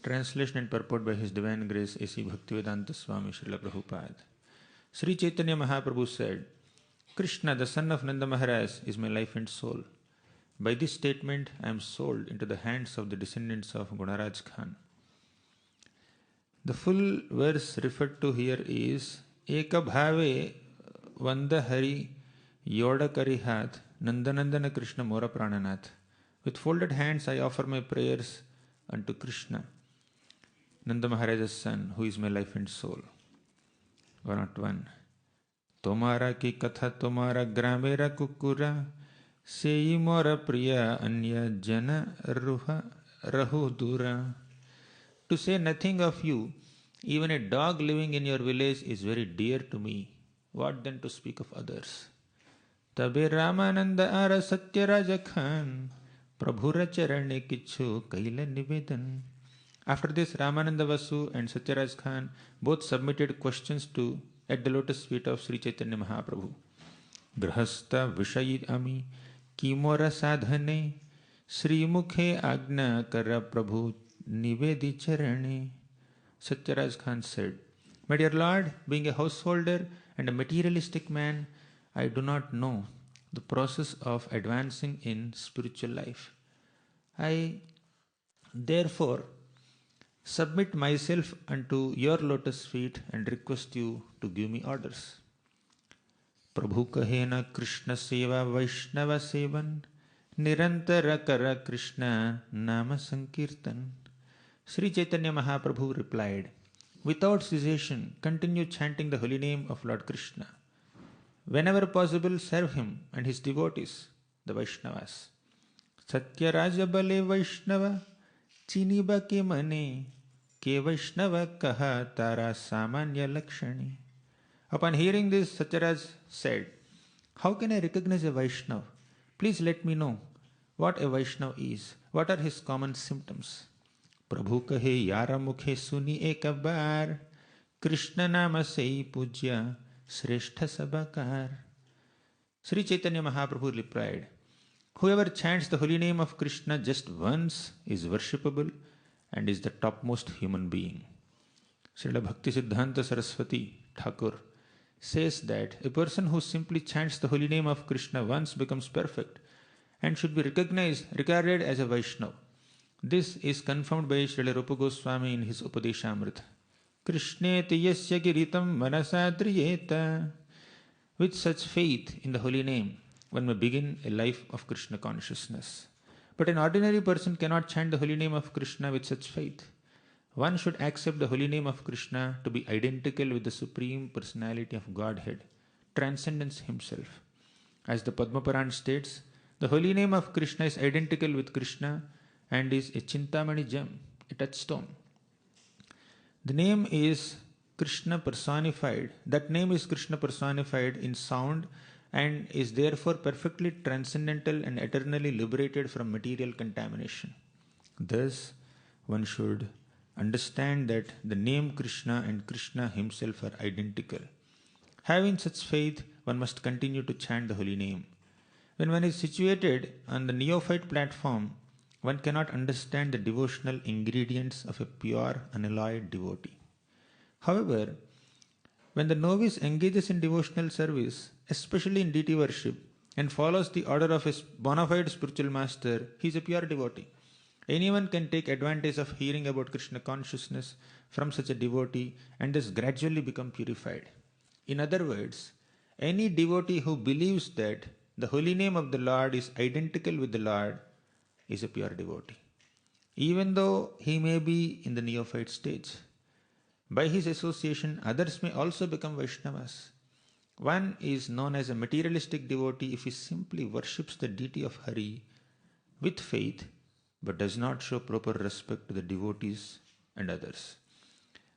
Translation and purport by His Divine Grace A.C. Bhaktivedanta Swami Srila Prabhupada. Sri Chaitanya Mahaprabhu said, Krishna, the son of Nanda Maharaj, is my life and soul. By this statement, I am sold into the hands of the descendants of Gunaraj Khan. The full verse referred to here is Eka Bhave Vanda Hari Yoda Karihat Nandanandana Krishna Mora Prananath. With folded hands I offer my prayers unto Krishna, Nanda Maharaj's son, who is my life and soul. 101. Tomara ki katha tomara gramera kukura seyi mora priya anya jana rahu dura. To say nothing of you, even a dog living in your village is very dear to me. What then to speak of others? Tabe Ramananda ara Satyaraja Khan Prabhura Charane Kichu Kaila Nivedan. After this, Ramananda Vasu and Satyaraj Khan both submitted questions at the lotus feet of Sri Chaitanya Mahaprabhu. Grahasta Vishayid Ami Kimora Sadhane Sri Mukhe Agna Kara Prabhu Nivedi Charane. Satyaraj Khan said, My dear Lord, being a householder and a materialistic man, I do not know the process of advancing in spiritual life. I therefore submit myself unto your lotus feet and request you to give me orders. Prabhu kahena Krishna seva Vaishnava sevan nirantara kara Krishna nama sankirtan. Sri Chaitanya Mahaprabhu replied, Without cessation, continue chanting the holy name of Lord Krishna. Whenever possible, serve him and his devotees, the Vaishnavas. Satya Raja Bale Vaishnava Chiniba ke mane ke Vaishnava kaha tara samanya lakshani. Upon hearing this, Satyaraj said, How can I recognize a Vaishnava? Please let me know what a Vaishnava is. What are his common symptoms? Prabhu kahe yara mukhe suni eka bar Krishna nama sei pujya Sreshtha Sabakar. Sri Chaitanya Mahaprabhu replied, Whoever chants the holy name of Krishna just once is worshipable and is the topmost human being. Srila Bhakti Siddhanta Saraswati Thakur says that a person who simply chants the holy name of Krishna once becomes perfect and should be regarded as a Vaishnava. This is confirmed by Srila Rupa Goswami in his Upadeshamrita. Krishneti yasya giritam manasadriyeta. With such faith in the holy name, one may begin a life of Krishna consciousness. But an ordinary person cannot chant the holy name of Krishna with such faith. One should accept the holy name of Krishna to be identical with the Supreme Personality of Godhead, transcendence himself. As the Padma Puran states, the holy name of Krishna is identical with Krishna and is a Chintamani gem, a touchstone. The name is Krishna personified. That name is Krishna personified in sound and is therefore perfectly transcendental and eternally liberated from material contamination. Thus, one should understand that the name Krishna and Krishna himself are identical. Having such faith, one must continue to chant the holy name. When one is situated on the neophyte platform, one cannot understand the devotional ingredients of a pure, unalloyed devotee. However, when the novice engages in devotional service, especially in deity worship, and follows the order of a bona fide spiritual master, he is a pure devotee. Anyone can take advantage of hearing about Krishna consciousness from such a devotee and thus gradually become purified. In other words, any devotee who believes that the holy name of the Lord is identical with the Lord is a pure devotee, even though he may be in the neophyte stage. By his association, others may also become Vaishnavas. One is known as a materialistic devotee if he simply worships the deity of Hari with faith but does not show proper respect to the devotees and others.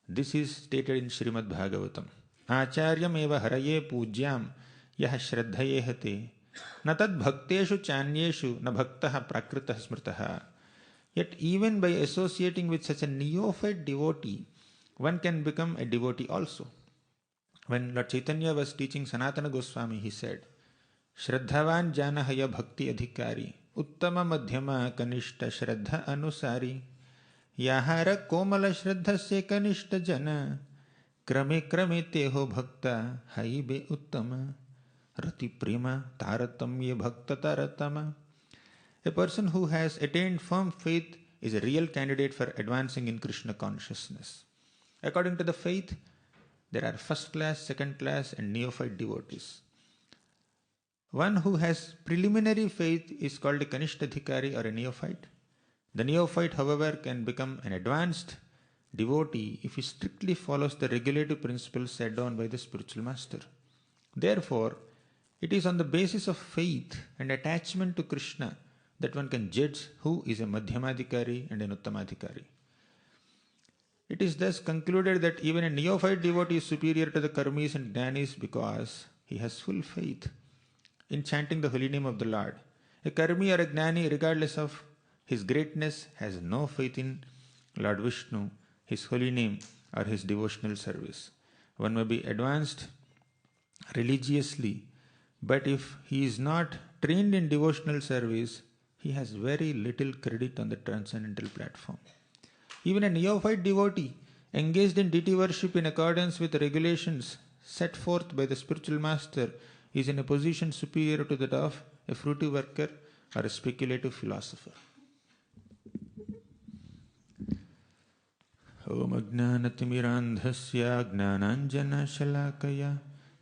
This is stated in Srimad Bhagavatam. Acharyam eva haraye pujyam yah shraddhaye hate na tad bhakteshu chanyeshu na bhaktaha prakritah smritaha. Yet even by associating with such a neophyte devotee, one can become a devotee also. When Lord Chaitanya was teaching Sanatana Goswami, he said, Shraddhavan janahaya bhakti adhikari uttama madhyama kanishta shraddha anusari. याहार कोमल श्रद्धस्य कनिष्ठ जन क्रमे क्रमे ते हो भक्ता हई बे उत्तम rati prema taratamya bhakta taratama. A person who has attained firm faith is a real candidate for advancing in Krishna consciousness. According to the faith, there are first class, second class, and neophyte devotees. One who has preliminary faith is called a Kanishtadhikari or a neophyte. The neophyte, however, can become an advanced devotee if he strictly follows the regulative principles set down by the spiritual master. Therefore, it is on the basis of faith and attachment to Krishna that one can judge who is a Madhyamadhikari and an Uttamadhikari. It is thus concluded that even a neophyte devotee is superior to the Karmis and Jnanis because he has full faith in chanting the holy name of the Lord. A Karmi or a Jnani, regardless of his greatness, has no faith in Lord Vishnu, his holy name, or his devotional service. One may be advanced religiously, but if he is not trained in devotional service, he has very little credit on the transcendental platform. Even a neophyte devotee engaged in deity worship in accordance with the regulations set forth by the spiritual master is in a position superior to that of a fruity worker or a speculative philosopher. Om Ajnanatimmirandhasya Jnananjana Shalakaya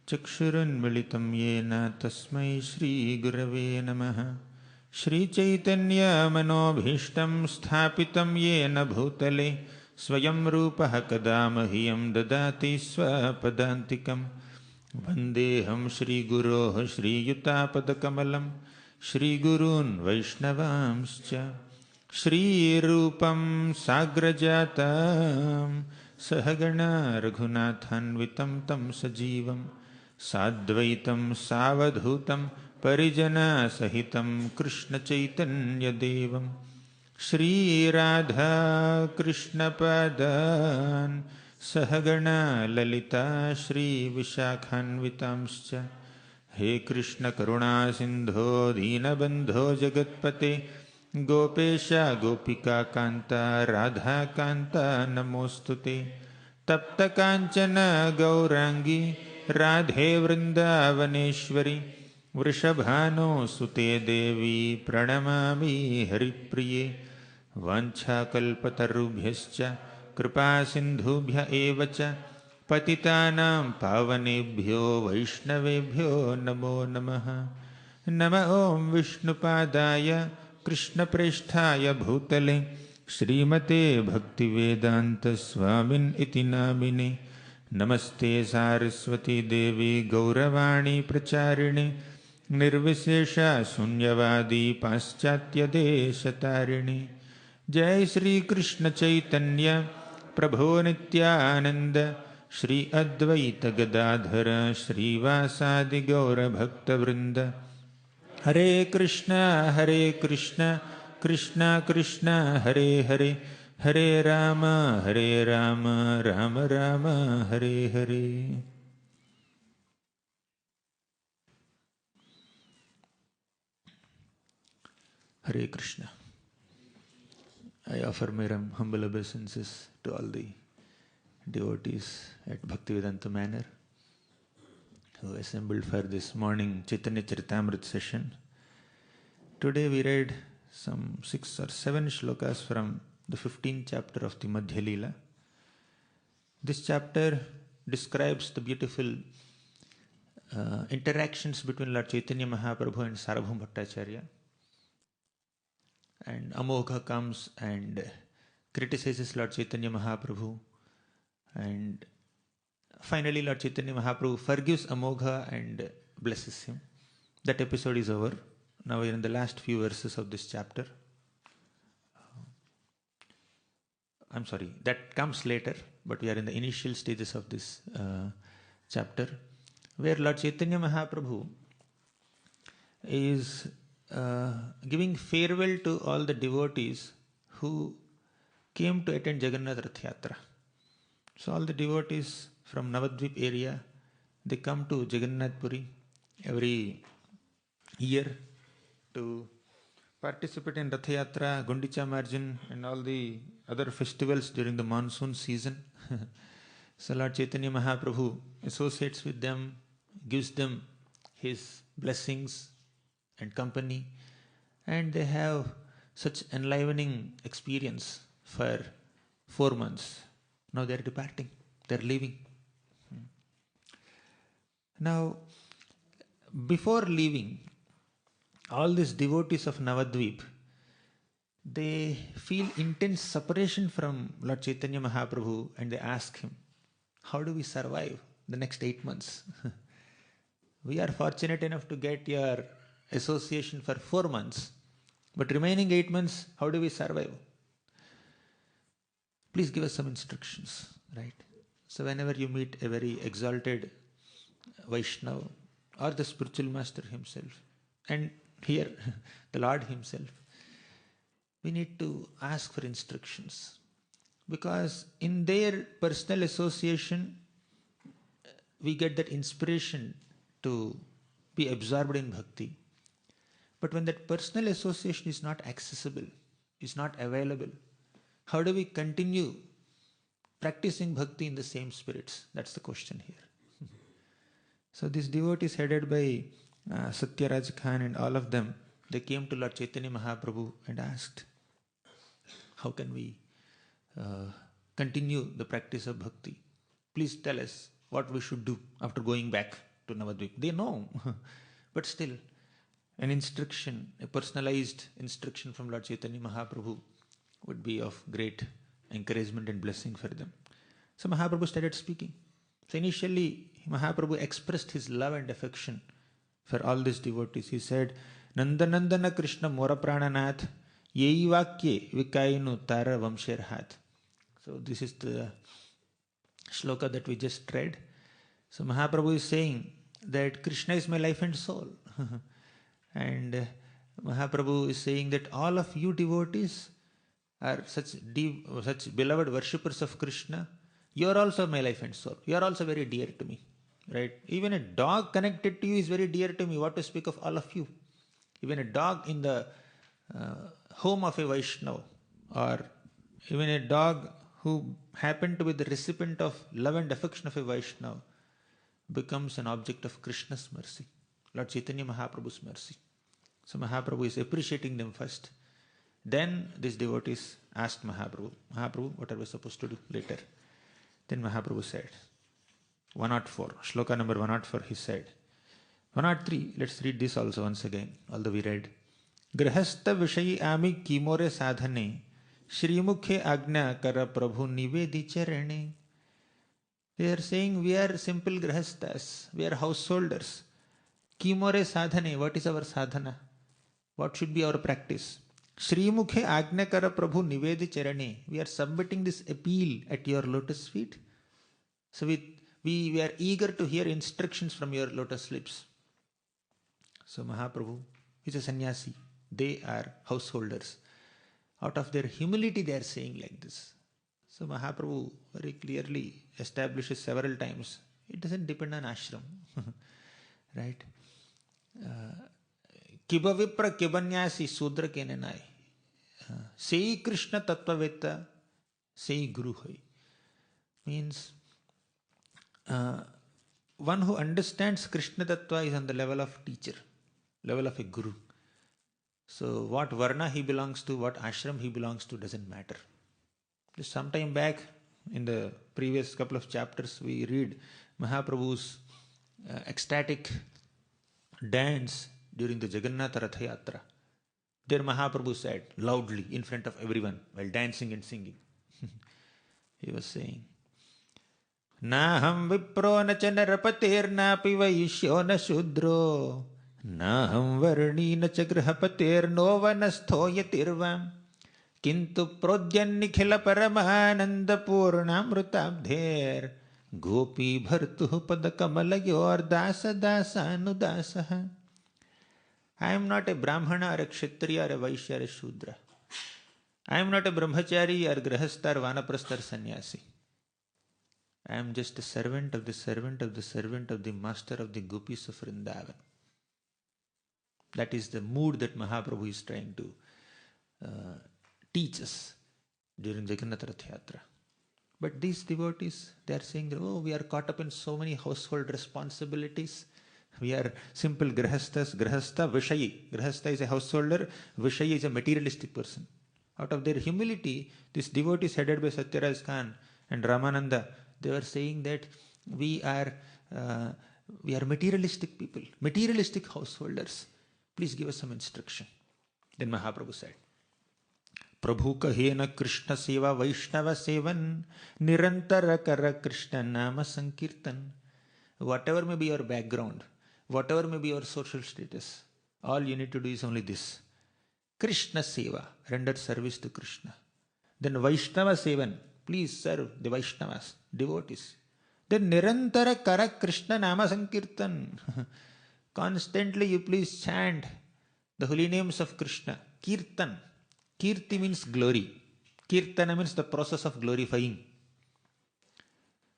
Chakshurunmilitam Yena Tasmai Shri Gurave Namaha Shri Chaitanya Manobhishtam Sthapitam Yena Bhutale Swayam Rupaha Kadamahiyam Dadati Swapadantikam Vandeham Shri Guroh Shri Yutapadakamalam Shri Gurun Vaishnavamscha Shri Rupam Sagrajatam Sahagana Raghunathanvitam Tam Sajivam Sadvaitam Savadhutam Parijana Sahitam Krishna Chaitanya Devam Shri Radha Krishna Padan Sahagana Lalita Shri Vishakhanvitamscha He Krishna Karuna Sindho Deenabandho Jagatpate Gopesha Gopika Kanta Radha Kanta Namostute Tapta Kanchana Gaurangi Radhe Vrindavaneshwari Vrishabhano Sute Devi Pranamami Haripriye Vancha Kalpatarubhyascha Kripa Sindhubhya Evacha Patitanam Pavanebhyo Vaishnavebhyo Namo Namaha Nama Om Vishnupadaya Krishna Presthaya Bhutale Srimate Bhaktivedanta Swamin Iti Namine Namaste Saraswati Devi Gauravani Pracharine Nirvisesha Sunyavadi Paschatya Deshatarine Jai Shri Krishna Chaitanya Prabhu Nityananda Shri Advaita Gadadhara Shri Vasadi Gaura Bhakta Vrinda Hare Krishna Krishna Krishna Hare Hare Hare Rama Rama Rama Hare Hare. Hare Krishna. I offer my humble obeisances to all the devotees at Bhaktivedanta Manor who assembled for this morning Chaitanya Charitamrita session. Today we read some 6 or 7 shlokas from the 15th chapter of the Madhya-lila. This chapter describes the beautiful interactions between Lord Chaitanya Mahaprabhu and Sarvabhauma Bhattacharya. And Amogha comes and criticizes Lord Chaitanya Mahaprabhu, and finally Lord Chaitanya Mahaprabhu forgives Amogha and blesses him. That episode is over. Now we are in the last few verses of this chapter. I'm sorry, that comes later, but we are in the initial stages of this chapter, where Lord Chaitanya Mahaprabhu is giving farewell to all the devotees who came to attend Jagannath Rath Yatra. So all the devotees from Navadvip area, they come to Jagannath Puri every year to participate in Rath Yatra, Gundicha Marjan and all the other festivals during the monsoon season. So Lord Chaitanya Mahaprabhu associates with them, gives them his blessings and company, and they have such enlivening experience for 4 months. Now they are departing, they are leaving. Now, before leaving, all these devotees of Navadvip, they feel intense separation from Lord Chaitanya Mahaprabhu, and they ask him, how do we survive the next 8 months? We are fortunate enough to get your association for 4 months, but remaining 8 months, how do we survive? Please give us some instructions, right? So whenever you meet a very exalted Vaishnava or the spiritual master himself, and here the Lord himself, we need to ask for instructions, because in their personal association we get that inspiration to be absorbed in bhakti. But when that personal association is not accessible, is not available, how do we continue practicing bhakti in the same spirits? That's the question here. So these devotees headed by Satyaraj Khan and all of them, they came to Lord Chaitanya Mahaprabhu and asked, how can we continue the practice of bhakti? Please tell us what we should do after going back to Navadvip. They know, but still, an instruction, a personalized instruction from Lord Chaitanya Mahaprabhu would be of great encouragement and blessing for them. So Mahaprabhu started speaking. So initially, Mahaprabhu expressed his love and affection for all these devotees. He said, Nandanandana Krishna Mora Prananath Yei Vakye Vikainu Tara Vamsherhat. So this is the shloka that we just read. So Mahaprabhu is saying that Krishna is my life and soul. And Mahaprabhu is saying that all of you devotees are such beloved worshippers of Krishna. You are also my life and soul. You are also very dear to me. Right? Even a dog connected to you is very dear to me. What to speak of all of you? Even a dog in the home of a Vaishnava, or even a dog who happened to be the recipient of love and affection of a Vaishnava, becomes an object of Krishna's mercy, Lord Chaitanya Mahaprabhu's mercy. So Mahaprabhu is appreciating them first. Then these devotees asked Mahaprabhu, Mahaprabhu, what are we supposed to do later? Then Mahaprabhu said, 104, shloka number 104, he said. 103, let's read this also once again, although we read. Grahastha vishayi ami kimore sadhane, Shrimukhe agna kara prabhu nivedi charane. They are saying we are simple grahasthas, we are householders. Kimore sadhane, what is our sadhana? What should be our practice? Shrimukhe agna kara prabhu nivedi charane. We are submitting this appeal at your lotus feet. So we are eager to hear instructions from your lotus lips. So Mahaprabhu is a sannyasi. They are householders. Out of their humility they are saying like this. So Mahaprabhu very clearly establishes several times, it doesn't depend on ashram. Right? Kiba vipra kibanyasi sudra kenenai. Sei Krishna tattvavetta, sei guru hai. Means one who understands Krishna tattva is on the level of teacher, level of a guru. So what varna he belongs to, what ashram he belongs to doesn't matter. Just some time back, in the previous couple of chapters, we read Mahaprabhu's ecstatic dance during the Jagannatha Ratha Yatra. There Mahaprabhu said loudly in front of everyone while dancing and singing. He was saying, Naham vipro na cha narapatir na pivaishyo na shudro Naham varni na cha grahapatir no vanastho yatirvam Kintu prodyannikhila paramananda purnamrutabdher Gopi bhartuh padakamalagyor dasa dasanudasaha. I am not a Brahmana or a Kshatriya or a Vaishya or a Shudra. I am not a Brahmachari or Grahastha or Vanaprastha or Sannyasi. I am just a servant of the servant of the servant of the master of the Gopis of Vrindavan. That is the mood that Mahaprabhu is trying to teach us. during Jagannath Rath Yatra. But these devotees, they are saying that, oh, we are caught up in so many household responsibilities. We are simple grihasthas. Grihastha, Vishayi. Grihastha is a householder. Vishayi is a materialistic person. Out of their humility, these devotees headed by Satyaraj Khan and Ramananda, they were saying that we are materialistic people, materialistic householders. Please give us some instruction. Then Mahaprabhu said, Prabhu kahena Krishna seva Vaishnava sevan nirantara kara Krishna nama sankirtan. Whatever may be your background, whatever may be your social status, all you need to do is only this. Krishna seva, render service to Krishna. Then Vaishnava sevan, please serve the Vaishnavas, devotees. Then nirantara kara Krishna nama sankirtan. Constantly you please chant the holy names of Krishna. Kirtan. Kirti means glory. Kirtana means the process of glorifying.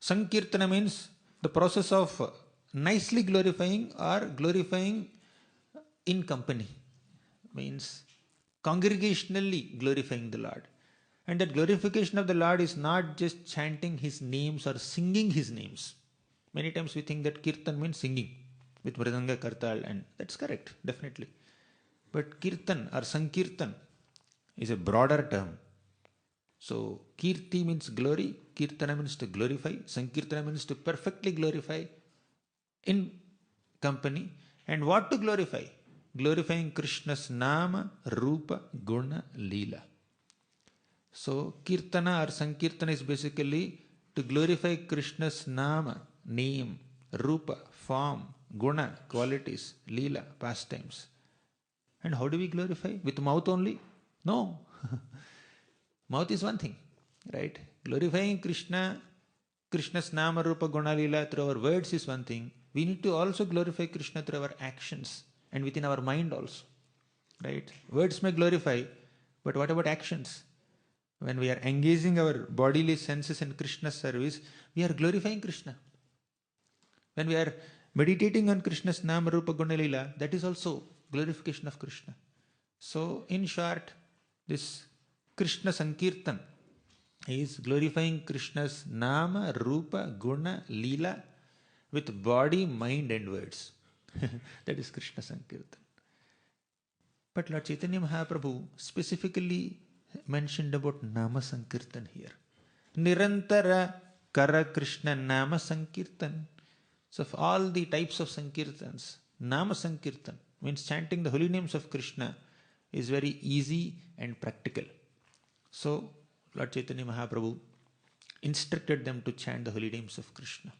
Sankirtana means the process of nicely glorifying or glorifying in company. Means congregationally glorifying the Lord. And that glorification of the Lord is not just chanting His names or singing His names. Many times we think that kirtan means singing with mridanga, kartal, and that's correct, definitely. But kirtan or sankirtan is a broader term. So, kirti means glory, kirtana means to glorify, sankirtana means to perfectly glorify in company. And what to glorify? Glorifying Krishna's nama, rupa, guna, lila. So, kirtana or sankirtana is basically to glorify Krishna's nama, name, rupa, form, guna, qualities, lila, pastimes. And how do we glorify? With mouth only? No. Mouth is one thing, right? Glorifying Krishna's nama, rupa, guna, lila through our words is one thing. We need to also glorify Krishna through our actions and within our mind also, right? Words may glorify, but what about actions? When we are engaging our bodily senses in Krishna's service, we are glorifying Krishna. When we are meditating on Krishna's nama, rupa, guna, lila, that is also glorification of Krishna. So, in short, this Krishna Sankirtan is glorifying Krishna's nama, rupa, guna, lila with body, mind and words. That is Krishna Sankirtan. But Lord Chaitanya Mahaprabhu specifically mentioned about Nama Sankirtan here. Nirantara Kara Krishna Nama Sankirtan. So of all the types of Sankirtans, Nama Sankirtan means chanting the holy names of Krishna is very easy and practical. So Lord Chaitanya Mahaprabhu instructed them to chant the holy names of Krishna.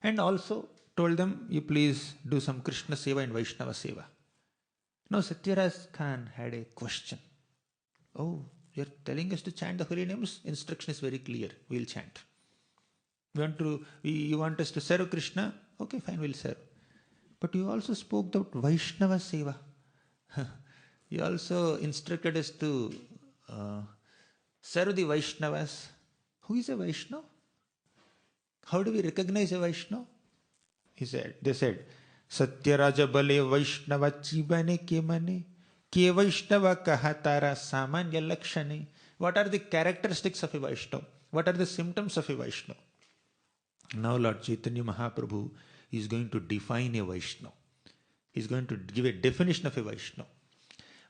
And also told them, you please do some Krishna Seva and Vaishnava Seva. Now Satyaraj Khan had a question. Oh, you're telling us to chant the holy names? Instruction is very clear. We'll chant. You want us to serve Krishna? Okay, fine, we'll serve. But you also spoke about Vaishnava Seva. You also instructed us to serve the Vaishnavas. Who is a Vaishnava? How do we recognize a Vaishnava? They said, Satyaraja Bale Vaishnava Chibane Kemane Ke Vaishnava Kahatara Samanya Lakshane. What are the characteristics of a Vaishnava? What are the symptoms of a Vaishnava? Now Lord Chaitanya Mahaprabhu is going to define a Vaishnava. He is going to give a definition of a Vaishnava.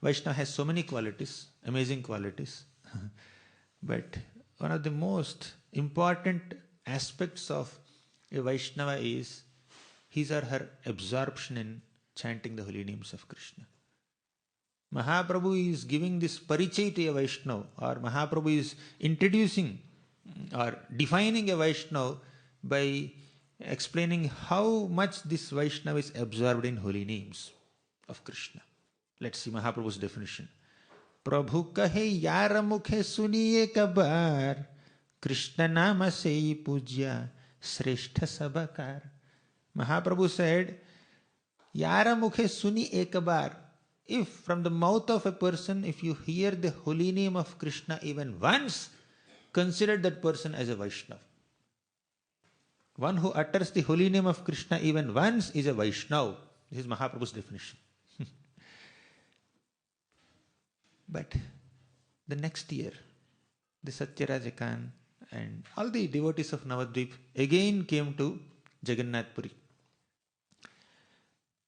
Vaishnava has so many qualities, amazing qualities. But one of the most important aspects of a Vaishnava is his or her absorption in chanting the holy names of Krishna. Mahaprabhu is giving this parichay to a Vaishnava, or Mahaprabhu is introducing or defining a Vaishnava by explaining how much this Vaishnava is absorbed in holy names of Krishna. Let's see Mahaprabhu's definition. Prabhu kahe yara mukhe suniye kabar Krishna nama se puja sreshtha sabakar. Mahaprabhu said, Yara mukhe suni ekabar. If from the mouth of a person, if you hear the holy name of Krishna even once, consider that person as a Vaishnava. One who utters the holy name of Krishna even once is a Vaishnava. This is Mahaprabhu's definition. But the next year, the Satyarajakan and all the devotees of Navadvip again came to Jagannath Puri.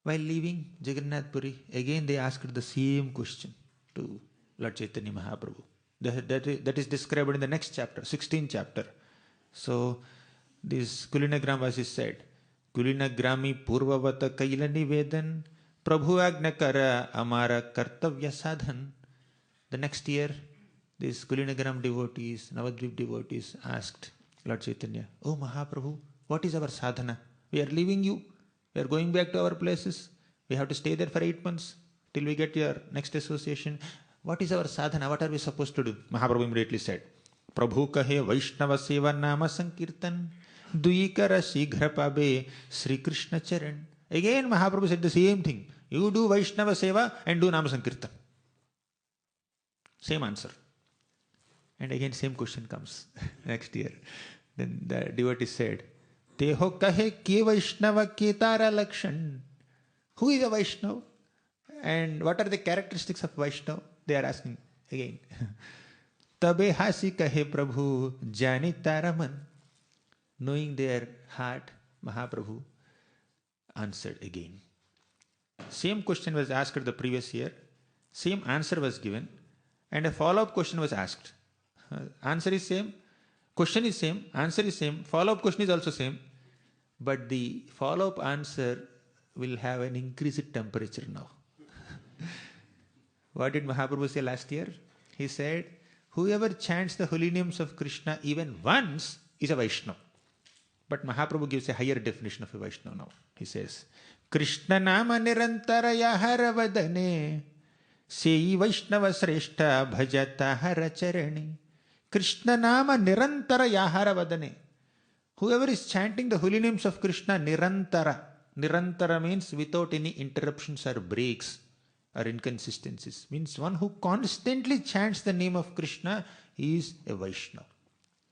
While leaving Jagannath Puri, again they asked the same question to Lord Chaitanya Mahaprabhu. That is described in the next chapter, 16th chapter. So, this Kulinagramvasi said, Kulinagrami Purvavata Kaila Nivedan Prabhu Agnakara Amara Kartavya Sadhan. The next year, these Kulinagram devotees, Navadvip devotees asked Lord Chaitanya, Oh Mahaprabhu, what is our sadhana? We are leaving you. We are going back to our places. We have to stay there for 8 months till we get your next association. What is our sadhana? What are we supposed to do? Mahaprabhu immediately said, Prabhu kahe Vaishnava seva nama sankirtan duikara shighra pabe Sri Krishna charan. Again Mahaprabhu said the same thing. You do Vaishnava seva and do nama sankirtan. Same answer. And again same question comes next year. Then the devotee said, Teho kahe ke Vaishnava ke tara lakshan. Who is a Vaishnava? And what are the characteristics of Vaishnava? They are asking again. Tabe hasi kahe Prabhu jani taraman. Knowing their heart, Mahaprabhu answered again. Same question was asked the previous year. Same answer was given. And a follow-up question was asked. Answer is same. Question is same. Answer is same. Follow-up question is also same. But the follow-up answer will have an increased temperature now. What did Mahaprabhu say last year? He said, whoever chants the holy names of Krishna even once is a Vaishnava. But Mahaprabhu gives a higher definition of a Vaishnava now. He says, Krishna nama nirantara yahara vadane sei Vaishnava sreshta bhajata hara charani. Krishna nama nirantara yahara vadane. Whoever is chanting the holy names of Krishna nirantara. Nirantara means without any interruptions or breaks or inconsistencies. Means one who constantly chants the name of Krishna is a Vaishnava.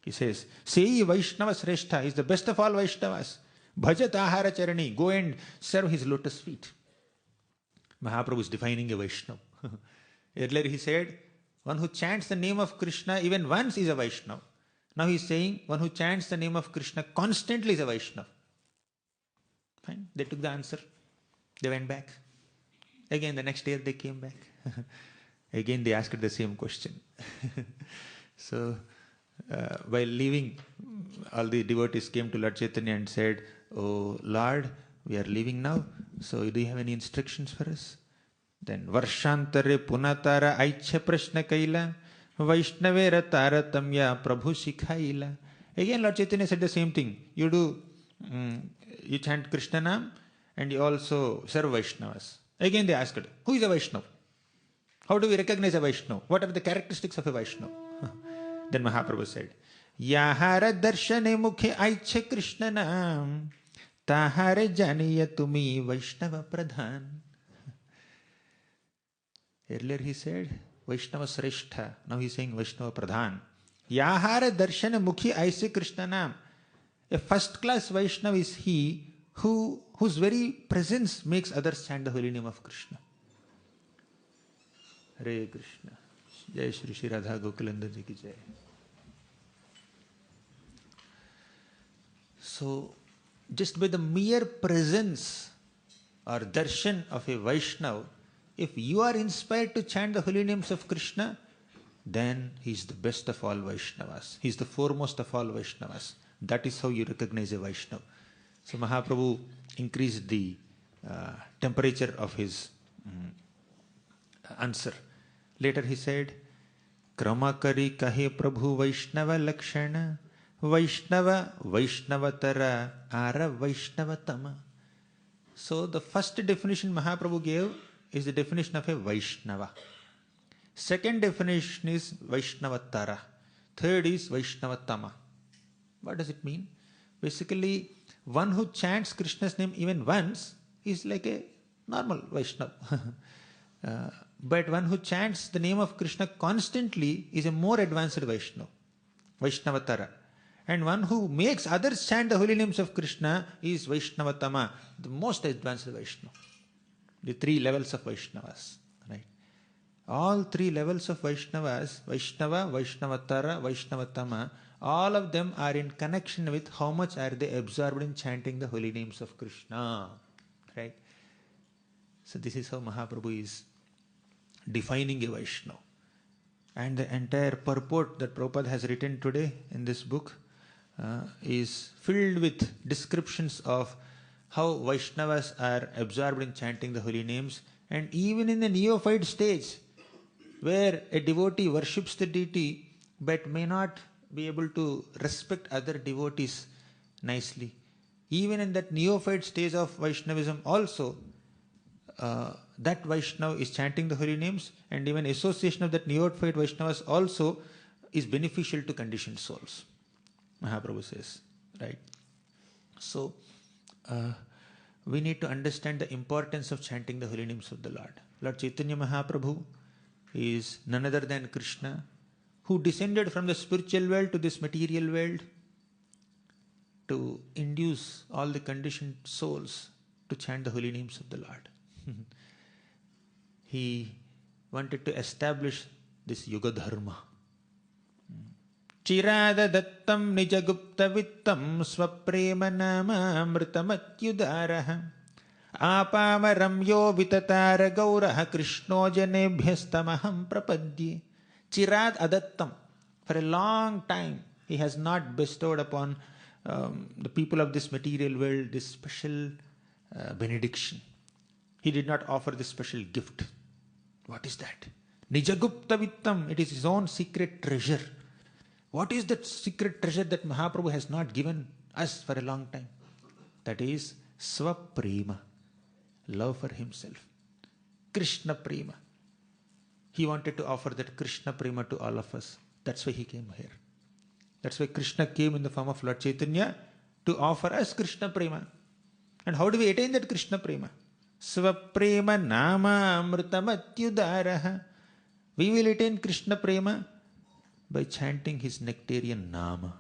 He says, Sei Vaishnava Sreshta is the best of all Vaishnavas. Bhajat ahara charani. Go and serve his lotus feet. Mahaprabhu is defining a Vaishnava. Earlier he said, one who chants the name of Krishna even once is a Vaishnava. Now he is saying, one who chants the name of Krishna constantly is a Vaishnava. Fine. They took the answer. They went back. Again, the next year they came back. Again, they asked the same question. So, while leaving, all the devotees came to Lord Chaitanya and said, Oh Lord, we are leaving now. So, do you have any instructions for us? Then, Varshantare Punatara Aicha Prashna Kaila Vaishnavera Taratamya Prabhu Shikhaila. Again, Lord Chaitanya said the same thing. You do, you chant Krishna Nam and you also serve Vaishnavas. Again they asked, who is a Vaishnava? How do we recognize a Vaishnava? What are the characteristics of a Vaishnava? Then Mahaprabhu said, Yahara darshane mukhe aiche Krishna nam tahare janiya tumi Vaishnava pradhan. Earlier he said Vaishnava Sreshta. Now he is saying Vaishnava Pradhan. Yahara darshane mukhe aiche Krishna nam. A first class Vaishnava is he whose very presence makes others chant the holy name of Krishna. Hare Krishna. Jai Shri Shri Radha Gokulandar Ji ki Jai. So, just by the mere presence or darshan of a Vaishnava, if you are inspired to chant the holy names of Krishna, then he is the best of all Vaishnavas. He is the foremost of all Vaishnavas. That is how you recognize a Vaishnava. So Mahaprabhu increased the temperature of his answer. Later he said, Kramakari kahe Prabhu Vaishnava Lakshana Vaishnava Vaishnavatara Ara Vaishnavatama. So the first definition Mahaprabhu gave is the definition of a Vaishnava. Second definition is Vaishnavatara. Third is Vaishnavatama. What does it mean? Basically, one who chants Krishna's name even once is like a normal Vaishnava. But one who chants the name of Krishna constantly is a more advanced Vaishnava, Vaishnavatara. And one who makes others chant the holy names of Krishna is Vaishnavatama, the most advanced Vaishnava. The three levels of Vaishnavas. Right? all three levels of Vaishnavas, Vaishnava, Vaishnavatara, Vaishnavatama, all of them are in connection with how much are they absorbed in chanting the holy names of Krishna. Right? So this is how Mahaprabhu is defining a Vaishnava. And the entire purport that Prabhupada has written today in this book is filled with descriptions of how Vaishnavas are absorbed in chanting the holy names, and even in the neophyte stage, where a devotee worships the deity but may not be able to respect other devotees nicely. Even in that neophyte stage of Vaishnavism also, that Vaishnava is chanting the holy names, and even association of that neophyte Vaishnavas also is beneficial to conditioned souls. Mahaprabhu says, right? So, we need to understand the importance of chanting the holy names of the Lord. Lord Chaitanya Mahaprabhu is none other than Krishna, who descended from the spiritual world to this material world to induce all the conditioned souls to chant the holy names of the Lord. He wanted to establish this Yuga Dharma. Chirada dattam nijagupta vittam swaprema nama amritamatyudaraha apamaram yo vitatara gauraha krishno janebhyastamaham prapadye. Chirad adattam. For a long time, he has not bestowed upon the people of this material world this special benediction. He did not offer this special gift. What is that? Nijagupta vittam. It is his own secret treasure. What is that secret treasure that Mahaprabhu has not given us for a long time? That is Swaprema. Love for himself. Krishna Prema. He wanted to offer that Krishna Prema to all of us. That's why he came here. That's why Krishna came in the form of Lord Chaitanya to offer us Krishna Prema. And how do we attain that Krishna Prema? Swaprema nama amritamatyudaraha. We will attain Krishna Prema by chanting his nectarian nama.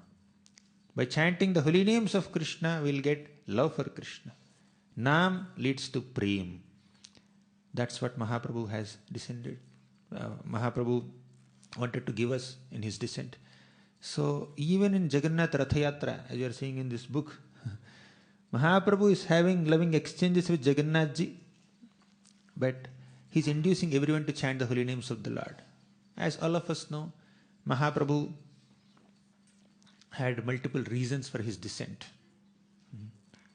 By chanting the holy names of Krishna, we will get love for Krishna. Nam leads to Prem. That's what Mahaprabhu has descended. Mahaprabhu wanted to give us in his descent. So even in Jagannath Ratha Yatra, as you are seeing in this book, Mahaprabhu is having loving exchanges with Jagannathji, but he is inducing everyone to chant the holy names of the Lord. As all of us know, Mahaprabhu had multiple reasons for his descent.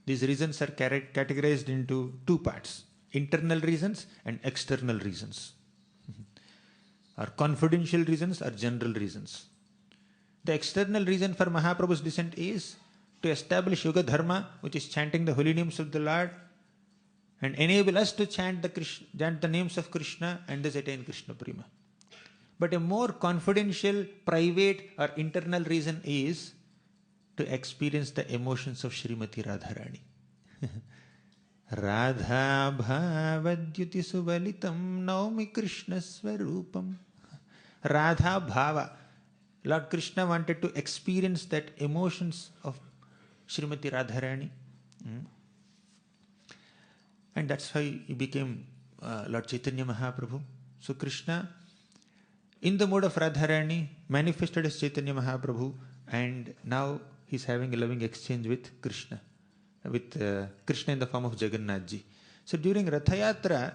These reasons are categorized into two parts: internal reasons and external reasons, or confidential reasons or general reasons. The external reason for Mahaprabhu's descent is to establish Yuga Dharma, which is chanting the holy names of the Lord, and enable us to chant the names of Krishna and thus attain Krishna Prema. But a more confidential, private or internal reason is to experience the emotions of Srimati Radharani. Radha bhavadyuti suvalitam naumi Krishna swarupam. Radha bhava. Lord Krishna wanted to experience that emotions of Srimati Radharani. And that's why he became Lord Chaitanya Mahaprabhu. So Krishna, in the mode of Radharani, manifested as Chaitanya Mahaprabhu, and now he's having a loving exchange with Krishna in the form of Jagannathji. So during Ratha Yatra,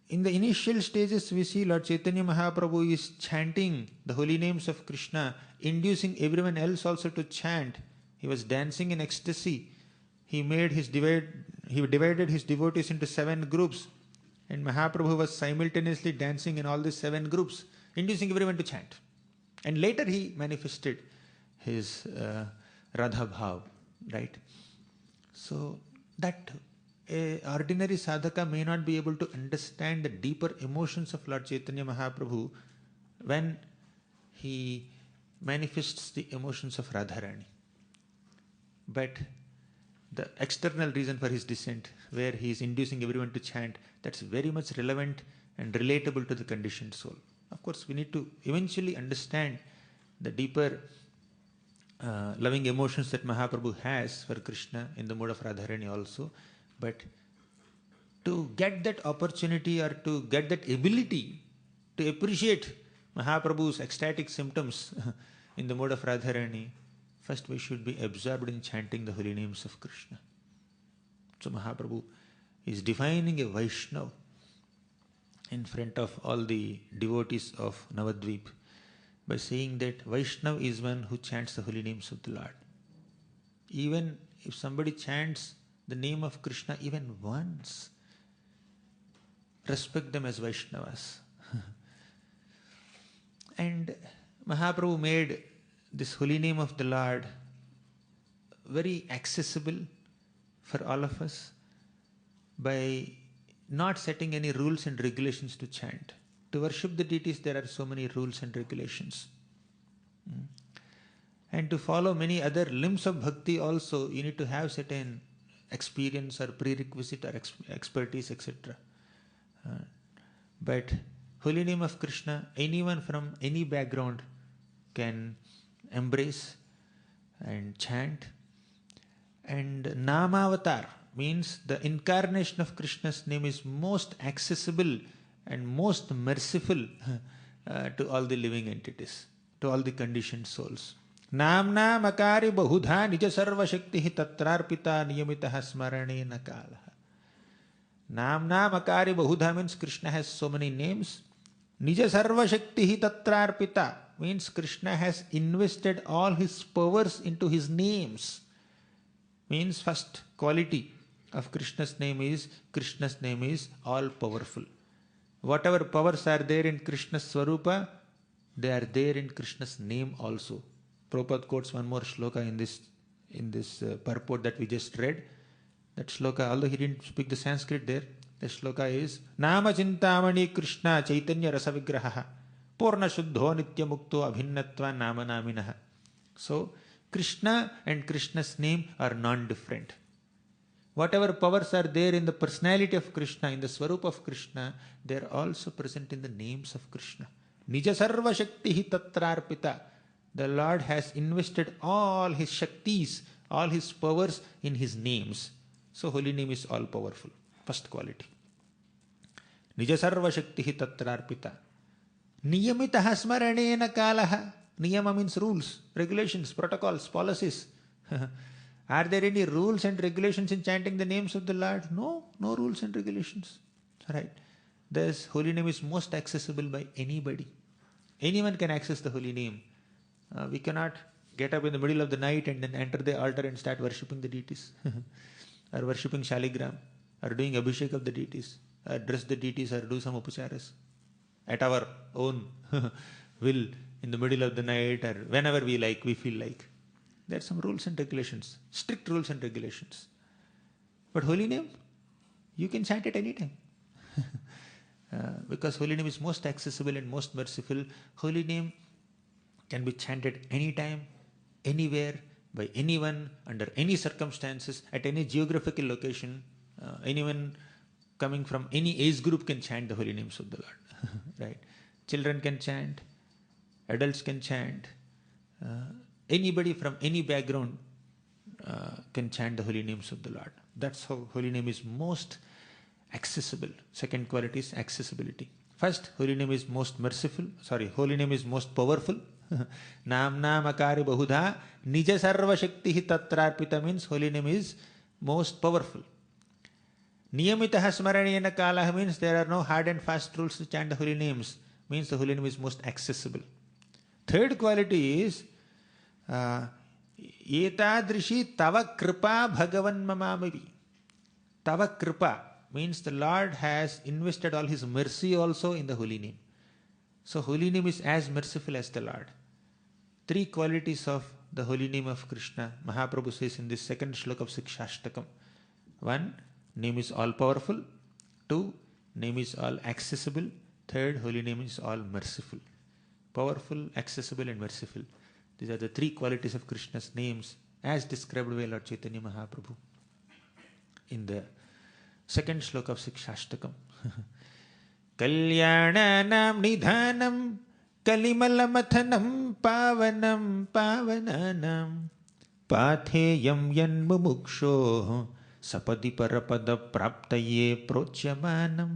in the initial stages, we see Lord Chaitanya Mahaprabhu is chanting the holy names of Krishna, inducing everyone else also to chant. He was dancing in ecstasy. He divided his devotees into 7 groups, and Mahaprabhu was simultaneously dancing in all these 7 groups, inducing everyone to chant. And later he manifested his Radha Bhav, right? So that a ordinary sadhaka may not be able to understand the deeper emotions of Lord Chaitanya Mahaprabhu when he manifests the emotions of Radharani. But the external reason for his descent, where he is inducing everyone to chant, that's very much relevant and relatable to the conditioned soul. Of course, we need to eventually understand the deeper loving emotions that Mahaprabhu has for Krishna in the mode of Radharani also. But to get that opportunity or to get that ability to appreciate Mahaprabhu's ecstatic symptoms in the mode of Radharani, first we should be absorbed in chanting the holy names of Krishna. So Mahaprabhu is defining a Vaishnava in front of all the devotees of Navadvip by saying that Vaishnava is one who chants the holy names of the Lord. Even if somebody chants the name of Krishna even once, respect them as Vaishnavas. And Mahaprabhu made this holy name of the Lord very accessible for all of us by not setting any rules and regulations to chant. To worship the deities, there are so many rules and regulations. And to follow many other limbs of bhakti also, you need to have certain experience or prerequisite or expertise, etc. But holy name of Krishna, anyone from any background can embrace and chant. And Namavatar means the incarnation of Krishna's name is most accessible and most merciful to all the living entities, to all the conditioned souls. Namna makari bahudha nija sarva shakti tatrarpita niyamitaha smaranena kalaha. Namna makari bahudha means Krishna has so many names. Nija sarva shakti tatrarpita means Krishna has invested all his powers into his names. Means first quality of Krishna's name is all powerful. Whatever powers are there in Krishna's Swarupa, they are there in Krishna's name also. Prabhupada quotes one more shloka in this purport that we just read. That shloka, although he didn't speak the Sanskrit there, the shloka is Nama Chintamani Krishna Chaitanya Rasa Vigraha Purna Shuddho Nitya Mukto Abhinnatva Nama Naminaha. So, Krishna and Krishna's name are non-different. Whatever powers are there in the personality of Krishna, in the Swarup of Krishna, they are also present in the names of Krishna. Nija sarva shakti tatrarpita. The Lord has invested all his shaktis, all his powers in his names. So holy name is all powerful. First quality. Nija sarva shakti tatrarpita. Niyamitaha smaranena kalaha. Niyama means rules, regulations, protocols, policies. Are there any rules and regulations in chanting the names of the Lord? No rules and regulations. Right. This holy name is most accessible by anybody. Anyone can access the holy name. We cannot get up in the middle of the night and then enter the altar and start worshipping the deities. Or worshipping Shaligram. Or doing Abhishek of the deities. Or dress the deities or do some upacharas. At our own will, in the middle of the night or whenever we like, we feel like. There are some rules and regulations, strict rules and regulations. But holy name, you can chant it any time. Because holy name is most accessible and most merciful. Holy name can be chanted anytime, anywhere, by anyone, under any circumstances, at any geographical location. Anyone coming from any age group can chant the holy names of the Lord. Right? Children can chant, adults can chant. Anybody from any background can chant the holy names of the Lord. That's how holy name is most accessible. Second quality is accessibility. First, holy name is most merciful. Holy name is most powerful. Namna makari bahudha nija sarva shakti tatrarpita means holy name is most powerful. Niyamitaha smaranena kalaha means there are no hard and fast rules to chant the holy names. Means the holy name is most accessible. Third quality is Etadrishi tava kripa bhagavan mamamavi. Tava kripa means the Lord has invested all his mercy also in the holy name. So holy name is as merciful as the Lord. Three qualities of the holy name of Krishna, Mahaprabhu says in this second shloka of Sikshashtakam. One, name is all powerful. Two, name is all accessible. Third, holy name is all merciful. Powerful, accessible and merciful. These are the three qualities of Krishna's names as described by Lord Chaitanya Mahaprabhu in the second shloka of Sikshashtakam. Kalyananam nidhanam kalimalamathanam pavanam pavananam patheyam yan mumuksho sapadi parapada praptaye prochyamanam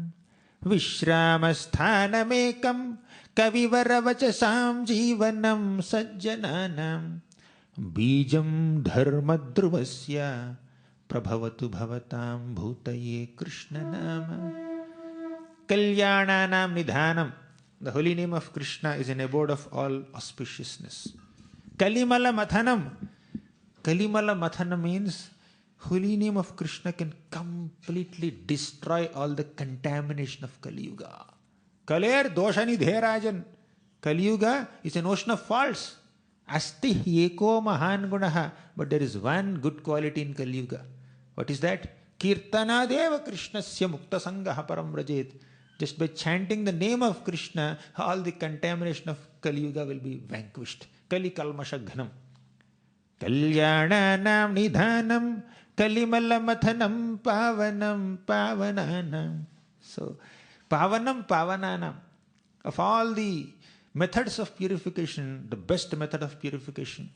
Vishramasthanamekam kavivaravachasam jivanam sajjananam Bijam dharmadhruvasya prabhavatu bhavatam bhutaye Krishna nama Kalyananam nidhanam. The holy name of Krishna is an abode of all auspiciousness. Kalimala mathanam. Kalimala mathana means holy name of Krishna can completely destroy all the contamination of Kali Yuga. Kaler doshani dherajan. Kali Yuga is an ocean of faults. Asti eko mahan gunaha. But there is one good quality in Kali Yuga. What is that? Kirtana deva Krishnasya mukta sangaha param rajet. Just by chanting the name of Krishna, all the contamination of Kali Yuga will be vanquished. Kali kalmasha ghanam. Kalyananam nidhanam Kalimalamathanam pavanam pavananam. So, pavanam pavananam. Of all the methods of purification, the best method of purification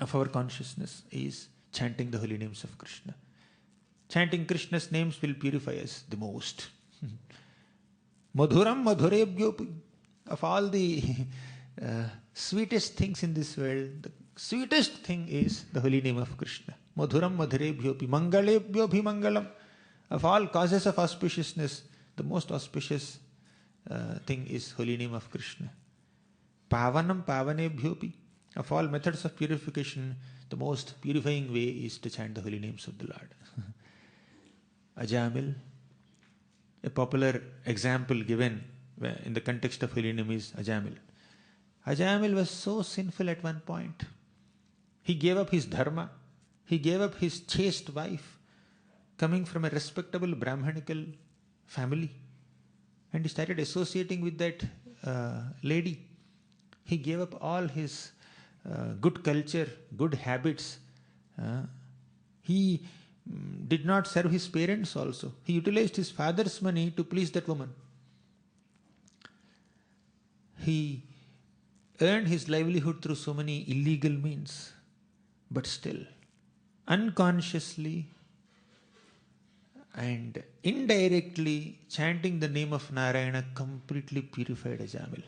of our consciousness is chanting the holy names of Krishna. Chanting Krishna's names will purify us the most. Madhuram madhurebhyopi. Of all the sweetest things in this world, the sweetest thing is the holy name of Krishna. Madhuram madhurebhyopi mangalebhyobhi mangalam. Of all causes of auspiciousness, the most auspicious thing is holy name of Krishna. Pavanam pavanebhyopi. Of all methods of purification, the most purifying way is to chant the holy names of the Lord. Ajamil, a popular example given in the context of holy name is Ajamil. Ajamil was so sinful at one point. He gave up his dharma. He gave up his chaste wife, coming from a respectable Brahmanical family. And he started associating with that lady. He gave up all his good culture, good habits. He did not serve his parents also. He utilized his father's money to please that woman. He earned his livelihood through so many illegal means. But still, unconsciously and indirectly chanting the name of Narayana completely purified Ajamil.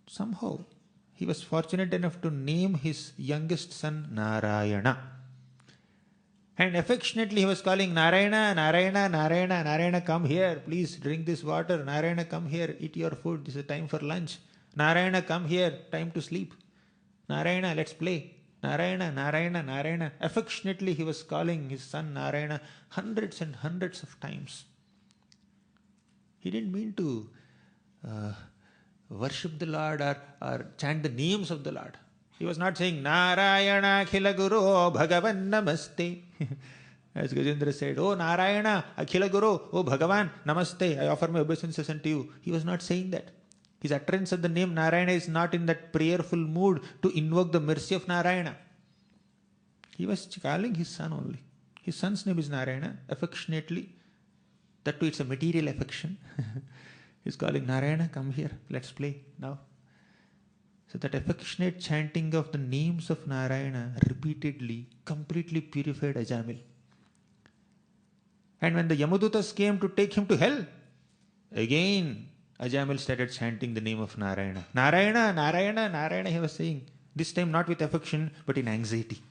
Somehow, he was fortunate enough to name his youngest son Narayana. And affectionately he was calling Narayana, Narayana, Narayana, Narayana, come here, please drink this water. Narayana, come here, eat your food, this is time for lunch. Narayana, come here, time to sleep. Narayana, let's play. Narayana, Narayana, Narayana. Affectionately he was calling his son Narayana hundreds and hundreds of times. He didn't mean to worship the Lord or chant the names of the Lord. He was not saying, Narayana Akhila Guru Bhagavan Namaste. As Gajendra said, Oh Narayana Akhila Guru, Oh Bhagavan Namaste, I offer my obeisances unto you. He was not saying that. His utterance of the name Narayana is not in that prayerful mood to invoke the mercy of Narayana. He was calling his son only. His son's name is Narayana, affectionately. That too, it's a material affection. He's calling Narayana, come here, let's play now. So that affectionate chanting of the names of Narayana repeatedly, completely purified Ajamil. And when the Yamadutas came to take him to hell, again Ajamil started chanting the name of Narayana. Narayana, Narayana, Narayana, he was saying. This time not with affection, but in anxiety,